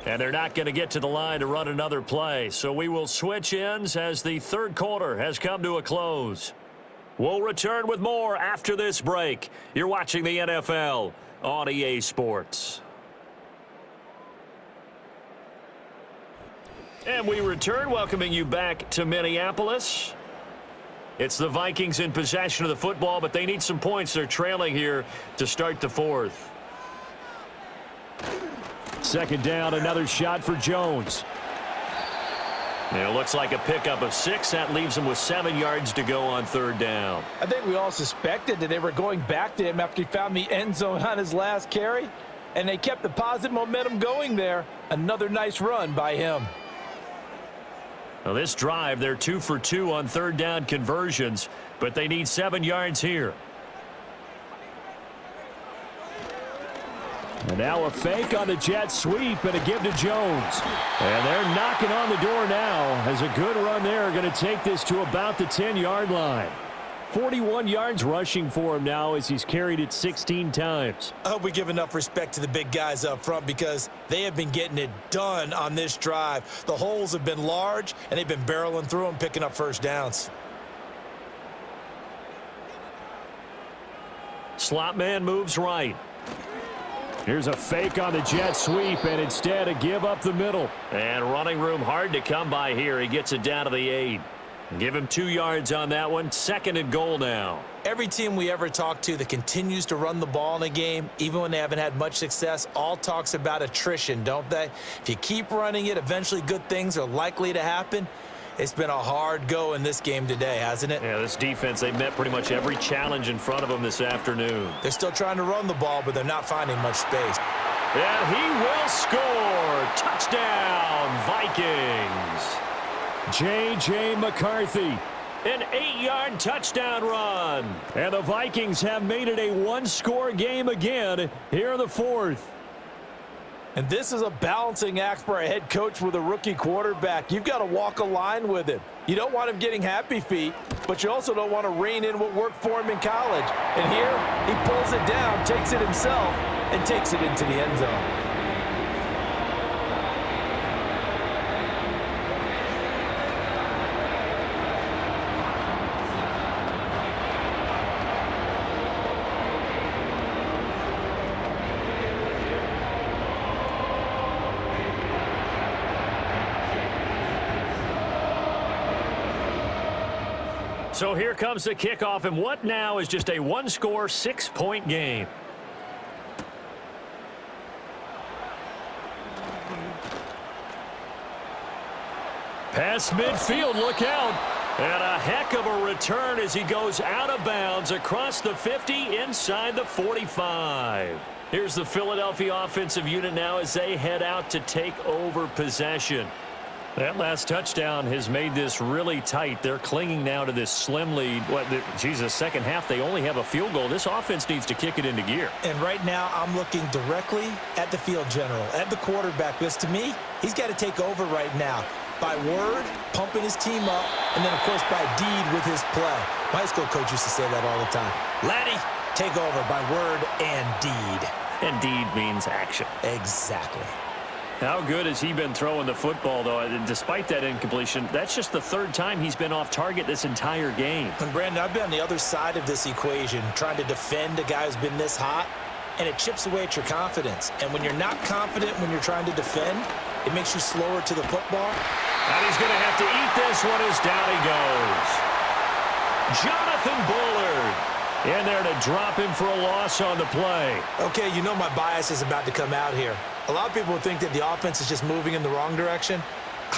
And they're not going to get to the line to run another play, so we will switch ends as the 3rd quarter has come to a close. We'll return with more after this break. You're watching the NFL on EA Sports. And we return, welcoming you back to Minneapolis. It's the Vikings in possession of the football, but they need some points. They're trailing here to start the 4th. 2nd down, another shot for Jones. And it looks like a pickup of 6. That leaves him with 7 yards to go on 3rd down. I think we all suspected that they were going back to him after he found the end zone on his last carry, and they kept the positive momentum going there. Another nice run by him. Now this drive, they're 2 for 2 on 3rd down conversions, but they need 7 yards here. And now a fake on the jet sweep and a give to Jones. And they're knocking on the door now as a good run there going to take this to about the 10-yard line. 41 yards rushing for him now as he's carried it 16 times. I hope we give enough respect to the big guys up front because they have been getting it done on this drive. The holes have been large, and they've been barreling through them, picking up first downs. Slot man moves right. Here's a fake on the jet sweep, and instead a give up the middle. And running room hard to come by here. He gets it down to the 8. Give him 2 yards on that one. 2nd and goal now. Every team we ever talk to that continues to run the ball in a game, even when they haven't had much success, all talks about attrition, don't they? If you keep running it, eventually good things are likely to happen. It's been a hard go in this game today, hasn't it? Yeah, this defense, they've met pretty much every challenge in front of them this afternoon. They're still trying to run the ball, but they're not finding much space. And he will score. Touchdown, Vikings. J.J. McCarthy, an 8-yard touchdown run. And the Vikings have made it a 1-score game again here in the 4th. And this is a balancing act for a head coach with a rookie quarterback. You've got to walk a line with him. You don't want him getting happy feet, but you also don't want to rein in what worked for him in college. And here, he pulls it down, takes it himself, and takes it into the end zone. So here comes the kickoff, and what now is just a 1-score, 6-point game. Pass midfield, look out. And a heck of a return as he goes out of bounds across the 50 inside the 45. Here's the Philadelphia offensive unit now as they head out to take over possession. That last touchdown has made this really tight. They're clinging now to this slim lead. Second half, they only have a field goal. This offense needs to kick it into gear. And right now, I'm looking directly at the field general, at the quarterback. Because to me, he's got to take over right now. By word, pumping his team up, and then, of course, by deed with his play. My high school coach used to say that all the time. Laddie, take over by word and deed. And deed means action. Exactly. How good has he been throwing the football, though? Despite that incompletion, that's just the 3rd time he's been off target this entire game. And, Brandon, I've been on the other side of this equation, trying to defend a guy who's been this hot, and it chips away at your confidence. And when you're not confident when you're trying to defend, it makes you slower to the football. And he's going to have to eat this one as down he goes. Jonathan Bullard in there to drop him for a loss on the play. Okay, you know my bias is about to come out here. A lot of people would think that the offense is just moving in the wrong direction.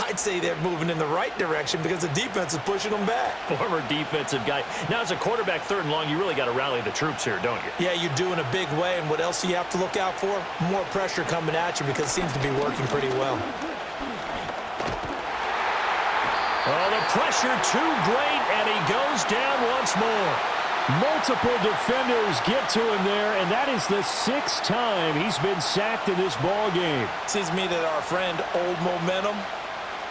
I'd say they're moving in the right direction because the defense is pushing them back. Former defensive guy. Now, as a quarterback 3rd and long, you really got to rally the troops here, don't you? Yeah, you do in a big way. And what else do you have to look out for? More pressure coming at you because it seems to be working pretty well. Oh, the pressure too great, and he goes down once more. Multiple defenders get to him there, and that is the 6th time he's been sacked in this ball game. Seems to me that our friend Old Momentum,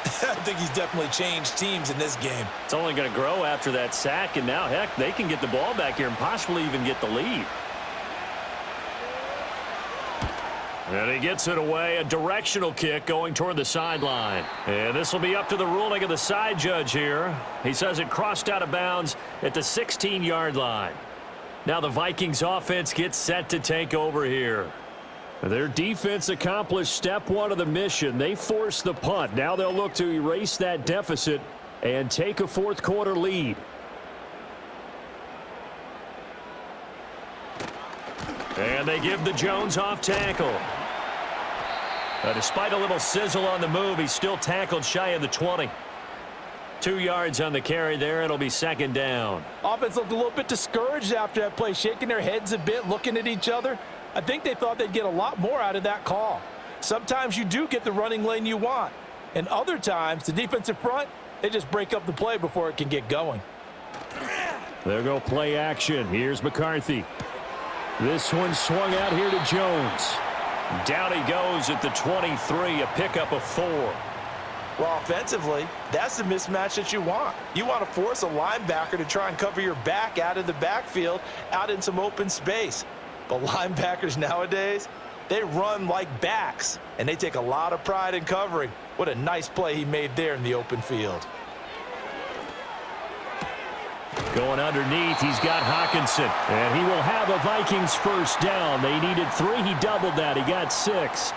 I think he's definitely changed teams in this game. It's only going to grow after that sack, and now, heck, they can get the ball back here and possibly even get the lead. And he gets it away, a directional kick going toward the sideline. And this will be up to the ruling of the side judge here. He says it crossed out of bounds at the 16-yard line. Now the Vikings offense gets set to take over here. Their defense accomplished step 1 of the mission. They forced the punt. Now they'll look to erase that deficit and take a 4th quarter lead. And they give the Jones off tackle. Despite a little sizzle on the move, he's still tackled shy of the 20. 2 yards on the carry there. It'll be 2nd down. Offense looked a little bit discouraged after that play, shaking their heads a bit, looking at each other. I think they thought they'd get a lot more out of that call. Sometimes you do get the running lane you want. And other times, the defensive front, they just break up the play before it can get going. There go play action. Here's McCarthy. This one swung out here to Jones. Down he goes at the 23, a pickup of 4. Well, offensively, that's the mismatch that you want. You want to force a linebacker to try and cover your back out of the backfield, out in some open space. But linebackers nowadays, they run like backs, and they take a lot of pride in covering. What a nice play he made there in the open field. Going underneath, he's got Hawkinson. And he will have a Vikings first down. They needed 3. He doubled that. He got 6.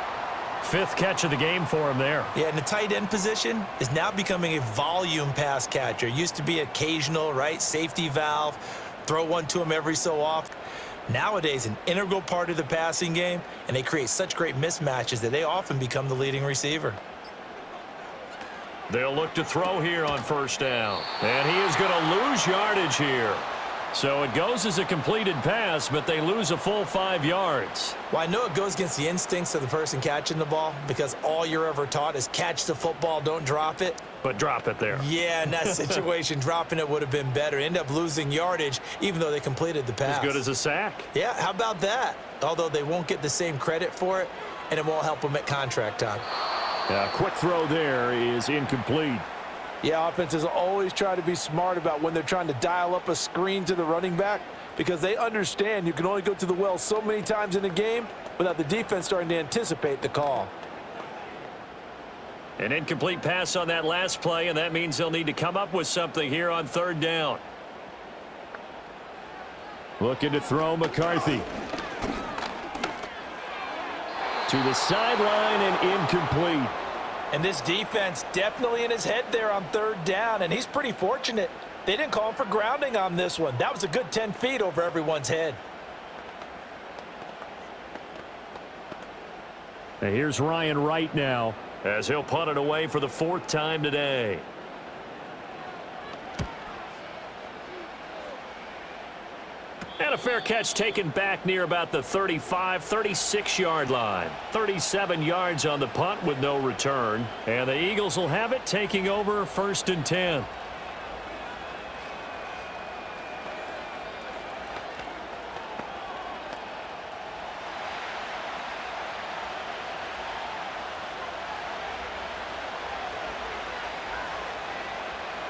5th catch of the game for him there. Yeah, and the tight end position is now becoming a volume pass catcher. Used to be occasional, right? Safety valve. Throw one to him every so often. Nowadays, an integral part of the passing game, and they create such great mismatches that they often become the leading receiver. They'll look to throw here on first down. And he is going to lose yardage here. So it goes as a completed pass, but they lose a full 5 yards. Well, I know it goes against the instincts of the person catching the ball because all you're ever taught is catch the football, don't drop it. But drop it there. Yeah, in that situation, dropping it would have been better. End up losing yardage, even though they completed the pass. As good as a sack. Yeah, how about that? Although they won't get the same credit for it, and it won't help them at contract time. Quick throw there is incomplete. Yeah, offenses always try to be smart about when they're trying to dial up a screen to the running back because they understand you can only go to the well so many times in a game without the defense starting to anticipate the call. An incomplete pass on that last play, and that means they'll need to come up with something here on 3rd down. Looking to throw McCarthy. To the sideline and incomplete. And this defense definitely in his head there on 3rd down, and he's pretty fortunate. They didn't call him for grounding on this one. That was a good 10 feet over everyone's head. And here's Ryan Wright now as he'll punt it away for the 4th time today. And a fair catch taken back near about the 35, 36-yard line. 37 yards on the punt with no return. And the Eagles will have it, taking over 1st and 10.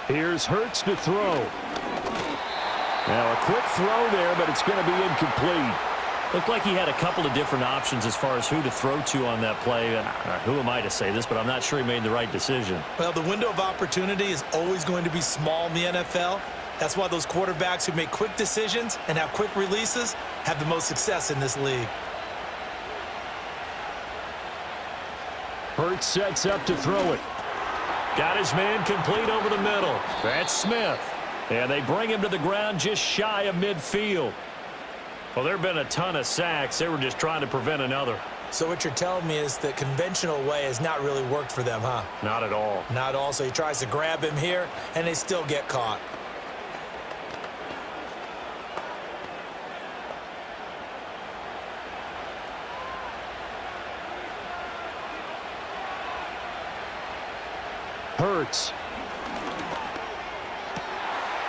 Here's Hurts to throw. Now a quick throw there, but it's going to be incomplete. Looked like he had a couple of different options as far as who to throw to on that play. Who am I to say this, but I'm not sure he made the right decision. Well, the window of opportunity is always going to be small in the NFL. That's why those quarterbacks who make quick decisions and have quick releases have the most success in this league. Hurts sets up to throw it. Got his man complete over the middle. That's Smith. And they bring him to the ground just shy of midfield. Well, there have been a ton of sacks. They were just trying to prevent another. So what you're telling me is the conventional way has not really worked for them, huh? Not at all. Not all. So he tries to grab him here, and they still get caught. Hurts.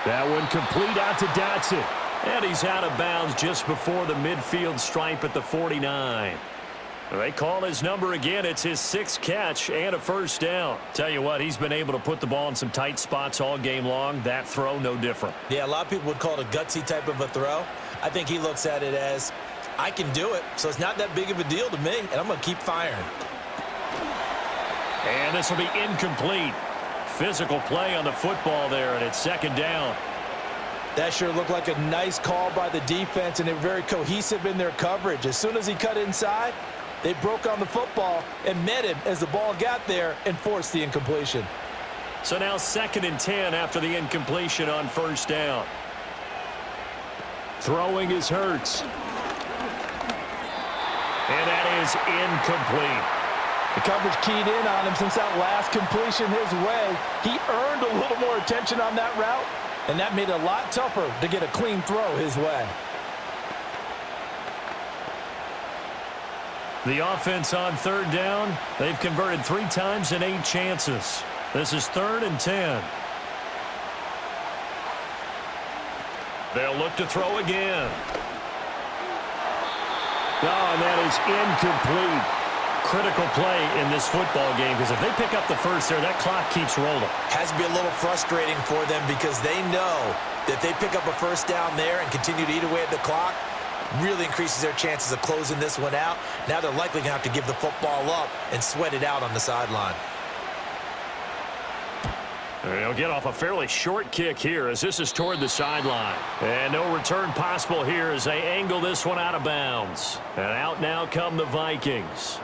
That one complete out to Dotson. And he's out of bounds just before the midfield stripe at the 49. They call his number again. It's his 6th catch and a first down. Tell you what, he's been able to put the ball in some tight spots all game long. That throw, no different. Yeah, a lot of people would call it a gutsy type of a throw. I think he looks at it as, I can do it, so it's not that big of a deal to me, and I'm going to keep firing. And this will be incomplete. Physical play on the football there, and it's 2nd down. That sure looked like a nice call by the defense, and they're very cohesive in their coverage. As soon as he cut inside, they broke on the football and met him as the ball got there and forced the incompletion. So now 2nd and 10 after the incompletion on first down. Throwing is Hurts. And that is incomplete. The coverage keyed in on him since that last completion his way. He earned a little more attention on that route, and that made it a lot tougher to get a clean throw his way. The offense on 3rd down, they've converted 3 times in 8 chances. This is 3rd and 10. They'll look to throw again. Oh, and that is incomplete. Critical play in this football game, because if they pick up the first there, that clock keeps rolling. Has to be a little frustrating for them because they know that if they pick up a first down there and continue to eat away at the clock, really increases their chances of closing this one out. Now they're likely going to have to give the football up and sweat it out on the sideline. He'll get off a fairly short kick here as this is toward the sideline. And no return possible here as they angle this one out of bounds. And out now come the Vikings.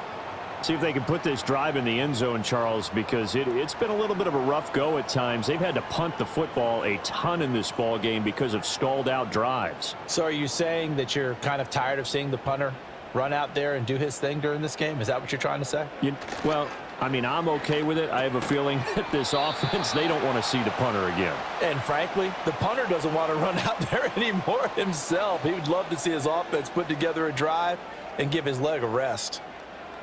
See if they can put this drive in the end zone, Charles, because it's been a little bit of a rough go at times. They've had to punt the football a ton in this ball game because of stalled out drives. So are you saying that you're kind of tired of seeing the punter run out there and do his thing during this game? Is that what you're trying to say? Well, I mean, I'm okay with it. I have a feeling that this offense, they don't want to see the punter again. And frankly, the punter doesn't want to run out there anymore himself. He would love to see his offense put together a drive and give his leg a rest.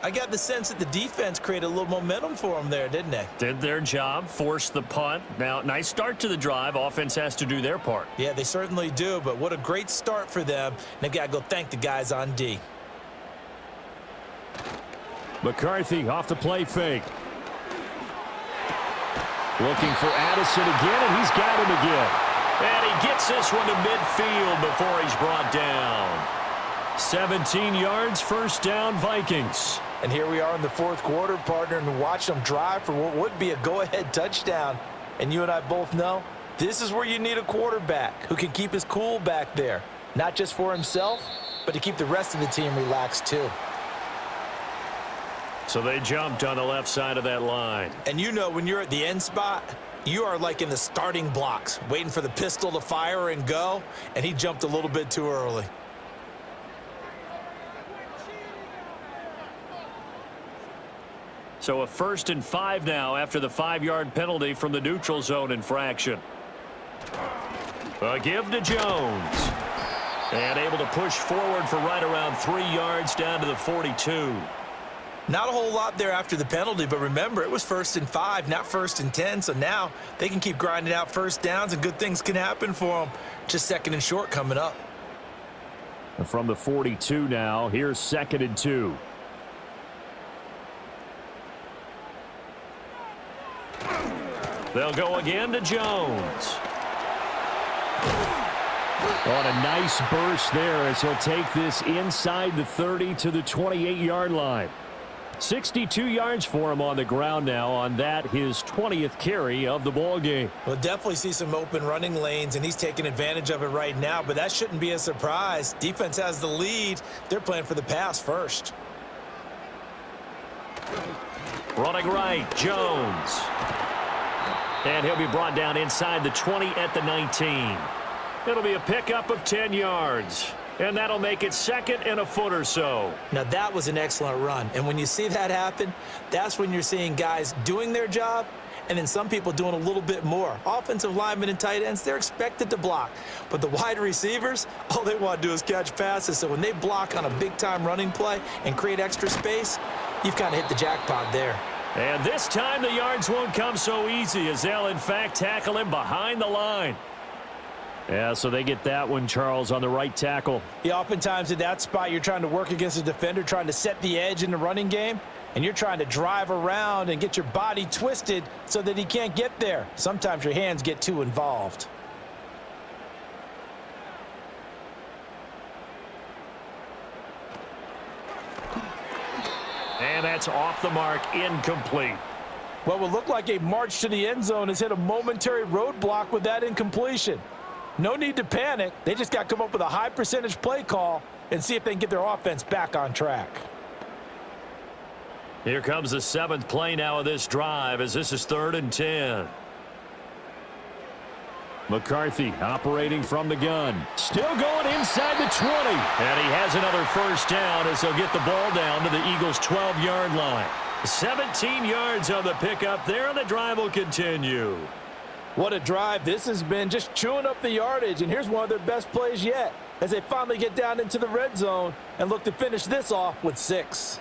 I got the sense that the defense created a little momentum for them there, didn't they? Did their job, forced the punt. Now, nice start to the drive. Offense has to do their part. Yeah, they certainly do, but what a great start for them. They've got to go thank the guys on D. McCarthy off the play fake. Looking for Addison again, and he's got him again. And he gets this one to midfield before he's brought down. 17 yards, first down, Vikings. And here we are in the fourth quarter, partner, and watch them drive for what would be a go-ahead touchdown. And you and I both know this is where you need a quarterback who can keep his cool back there, not just for himself, but to keep the rest of the team relaxed too. So they jumped on the left side of that line. And you know when you're at the end spot, you are like in the starting blocks, waiting for the pistol to fire and go, and he jumped a little bit too early. So a 1st and 5 now after the 5-yard penalty from the neutral zone infraction. A give to Jones. And able to push forward for right around 3 yards down to the 42. Not a whole lot there after the penalty, but remember, it was 1st and 5, not 1st and 10, so now they can keep grinding out first downs and good things can happen for them. Just 2nd and short coming up. And from the 42 now, here's 2nd and 2. They'll go again to Jones. On a nice burst there as he'll take this inside the 30 to the 28-yard line. 62 yards for him on the ground now on that, his 20th carry of the ball game. We'll definitely see some open running lanes, and he's taking advantage of it right now, but that shouldn't be a surprise. Defense has the lead. They're playing for the pass first. Running right, Jones. And he'll be brought down inside the 20 at the 19. It'll be a pickup of 10 yards. And that'll make it 2nd and a foot or so. Now, that was an excellent run. And when you see that happen, that's when you're seeing guys doing their job and then some people doing a little bit more. Offensive linemen and tight ends, they're expected to block. But the wide receivers, all they want to do is catch passes. So when they block on a big-time running play and create extra space, you've kind of hit the jackpot there. And this time the yards won't come so easy as they'll, in fact, tackle him behind the line. Yeah, so they get that one, Charles, on the right tackle. Yeah, oftentimes in that spot, you're trying to work against a defender, trying to set the edge in the running game, and you're trying to drive around and get your body twisted so that he can't get there. Sometimes your hands get too involved. And that's off the mark, incomplete. What will look like a march to the end zone has hit a momentary roadblock with that incompletion. No need to panic. They just got to come up with a high percentage play call and see if they can get their offense back on track. Here comes the 7th play now of this drive as this is 3rd and 10. McCarthy operating from the gun. Still going inside the 20. And he has another first down as they'll get the ball down to the Eagles' 12-yard line. 17 yards on the pickup there, and the drive will continue. What a drive this has been, just chewing up the yardage. And here's one of their best plays yet as they finally get down into the red zone and look to finish this off with 6.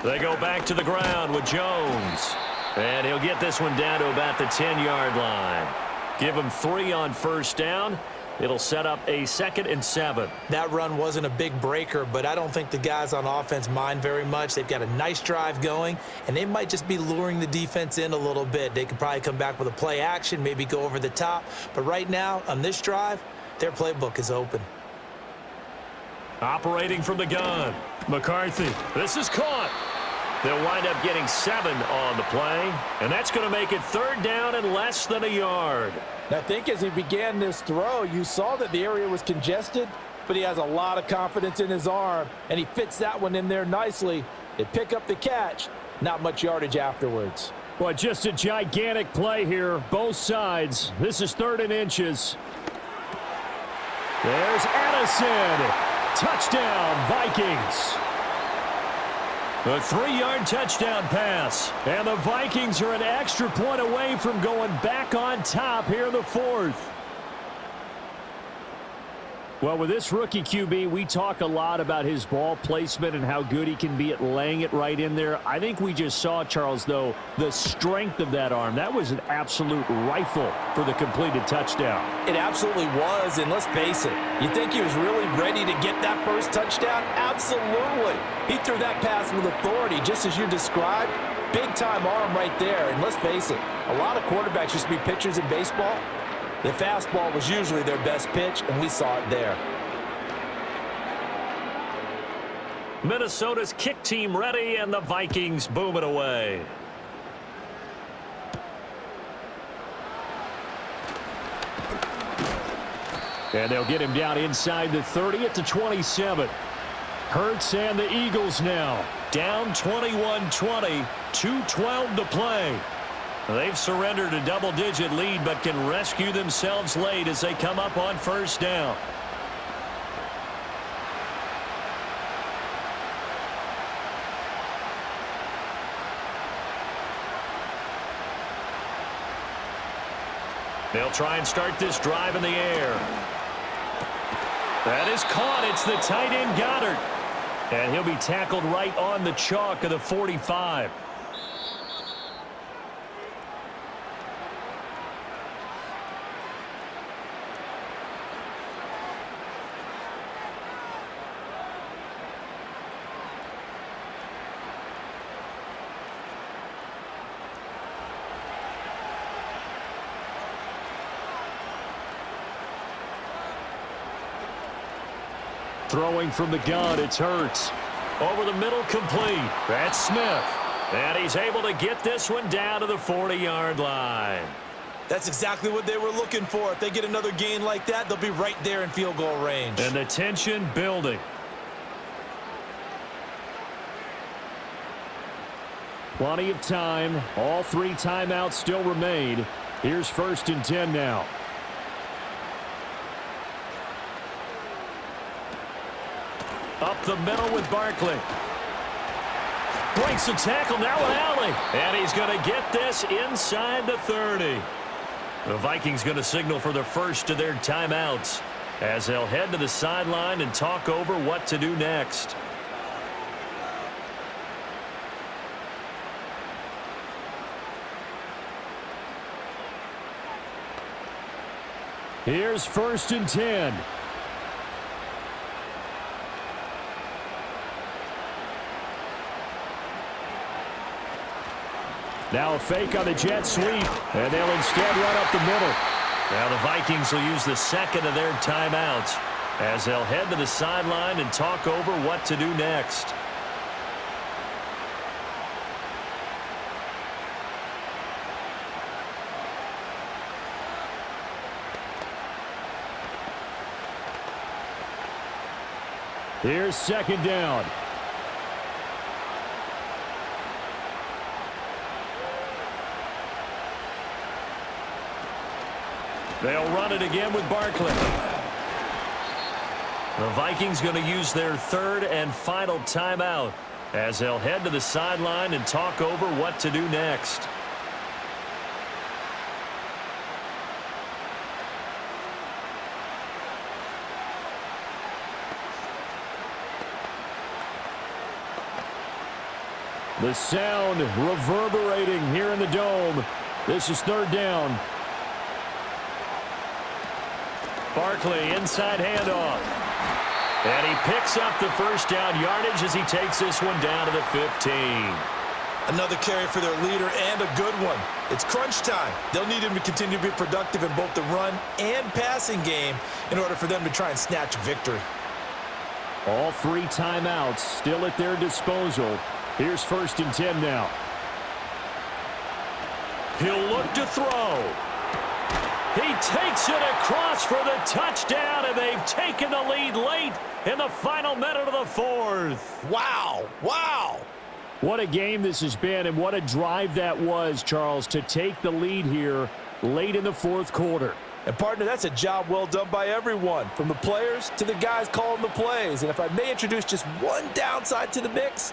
They go back to the ground with Jones. And he'll get this one down to about the 10-yard line. Give him 3 on first down. It'll set up a 2nd and 7. That run wasn't a big breaker, but I don't think the guys on offense mind very much. They've got a nice drive going, and they might just be luring the defense in a little bit. They could probably come back with a play action, maybe go over the top. But right now, on this drive, their playbook is open. Operating from the gun. McCarthy. This is caught. They'll wind up getting 7 on the play, and that's going to make it 3rd down and less than a yard. I think as he began this throw, you saw that the area was congested, but he has a lot of confidence in his arm, and he fits that one in there nicely. They pick up the catch, not much yardage afterwards. Well, just a gigantic play here, both sides. This is 3rd and inches. There's Addison. Touchdown, Vikings. A 3-yard touchdown pass. And the Vikings are an extra point away from going back on top here in the 4th. Well, with this rookie QB, we talk a lot about his ball placement and how good he can be at laying it right in there. I think we just saw, Charles, though, the strength of that arm. That was an absolute rifle for the completed touchdown. It absolutely was, and let's face it, you think he was really ready to get that first touchdown? Absolutely. He threw that pass with authority, just as you described. Big-time arm right there, and let's face it, a lot of quarterbacks used to be pitchers in baseball. The fastball was usually their best pitch, and we saw it there. Minnesota's kick team ready, and the Vikings boom it away. And they'll get him down inside the 30 at the 27. Hurts and the Eagles now down 21-20, 2:12 to play. They've surrendered a double-digit lead, but can rescue themselves late as they come up on 1st down. They'll try and start this drive in the air. That is caught. It's the tight end Goddard. And he'll be tackled right on the chalk of the 45. Throwing from the gun, it's Hurts. Over the middle, complete. That's Smith. And he's able to get this one down to the 40-yard line. That's exactly what they were looking for. If they get another gain like that, they'll be right there in field goal range. And the tension building. Plenty of time. All 3 timeouts still remain. Here's 1st and 10 now. Up the middle with Barkley. Breaks the tackle, now an alley. And he's going to get this inside the 30. The Vikings going to signal for the first of their timeouts as they'll head to the sideline and talk over what to do next. Here's 1st and 10. Now a fake on the jet sweep, and they'll instead run up the middle. Now the Vikings will use the 2nd of their timeouts as they'll head to the sideline and talk over what to do next. Here's 2nd down. They'll run it again with Barkley. The Vikings going to use their 3rd and final timeout as they'll head to the sideline and talk over what to do next. The sound reverberating here in the dome. This is 3rd down. Barkley, inside handoff. And he picks up the 1st down yardage as he takes this one down to the 15. Another carry for their leader and a good one. It's crunch time. They'll need him to continue to be productive in both the run and passing game in order for them to try and snatch victory. All 3 timeouts still at their disposal. Here's 1st and 10 now. He'll look to throw. He takes it across for the touchdown, and they've taken the lead late in the final minute of the 4th. Wow. Wow. What a game this has been, and what a drive that was, Charles, to take the lead here late in the 4th quarter. And, partner, that's a job well done by everyone, from the players to the guys calling the plays. And if I may introduce just one downside to the mix,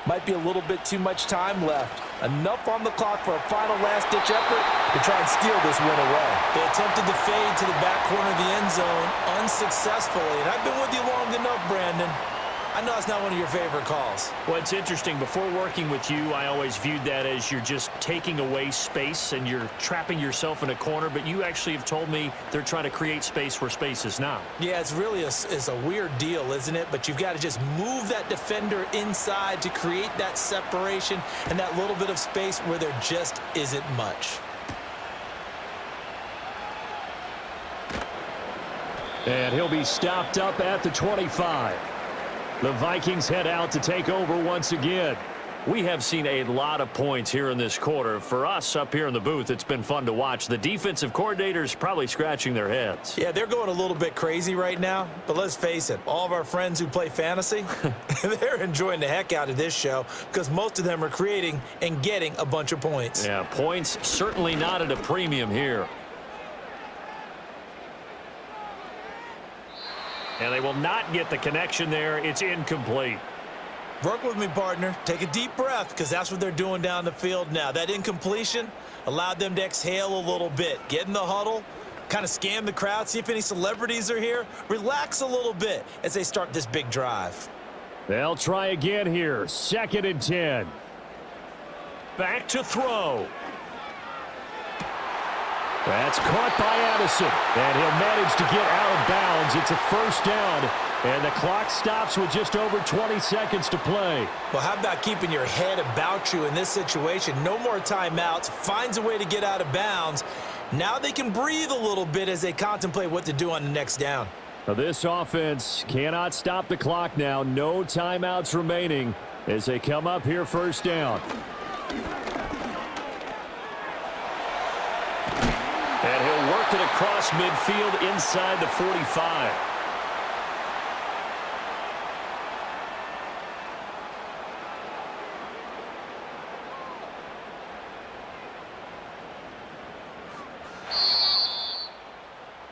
might be a little bit too much time left. Enough on the clock for a final last-ditch effort to try and steal this win away. They attempted to fade to the back corner of the end zone unsuccessfully. And I've been with you long enough, Brandon. I know it's not one of your favorite calls. Well, it's interesting. Before working with you, I always viewed that as you're just taking away space and you're trapping yourself in a corner. But you actually have told me they're trying to create space where space is not. Yeah, it's really a weird deal, isn't it? But you've got to just move that defender inside to create that separation and that little bit of space where there just isn't much. And he'll be stopped up at the 25. The Vikings head out to take over once again. We have seen a lot of points here in this quarter. For us up here in the booth, it's been fun to watch. The defensive coordinators probably scratching their heads. Yeah, they're going a little bit crazy right now. But let's face it, all of our friends who play fantasy, they're enjoying the heck out of this show because most of them are creating and getting a bunch of points. Yeah, points certainly not at a premium here. And they will not get the connection there. It's incomplete. Work with me, partner. Take a deep breath because that's what they're doing down the field now. That incompletion allowed them to exhale a little bit. Get in the huddle, kind of scan the crowd, see if any celebrities are here. Relax a little bit as they start this big drive. They'll try again here. 2nd and 10. Back to throw. That's caught by Addison, and he'll manage to get out of bounds. It's a 1st down, and the clock stops with just over 20 seconds to play. Well, how about keeping your head about you in this situation? No more timeouts. Finds a way to get out of bounds. Now they can breathe a little bit as they contemplate what to do on the next down. Now this offense cannot stop the clock now. No timeouts remaining as they come up here 1st down. And he'll work it across midfield inside the 45.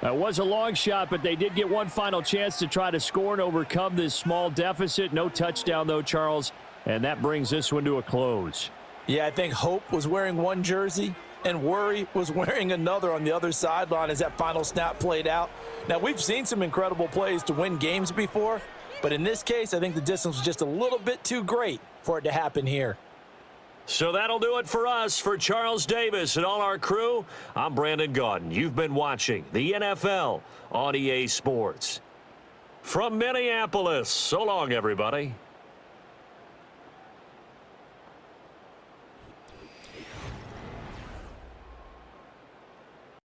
That was a long shot, but they did get one final chance to try to score and overcome this small deficit. No touchdown, though, Charles, and that brings this one to a close. Yeah, I think hope was wearing one jersey and worry was wearing another on the other sideline as that final snap played out. Now, we've seen some incredible plays to win games before, but in this case, I think the distance was just a little bit too great for it to happen here. So that'll do it for us. For Charles Davis and all our crew, I'm Brandon Gaudin. You've been watching the NFL on EA Sports. From Minneapolis, so long, everybody.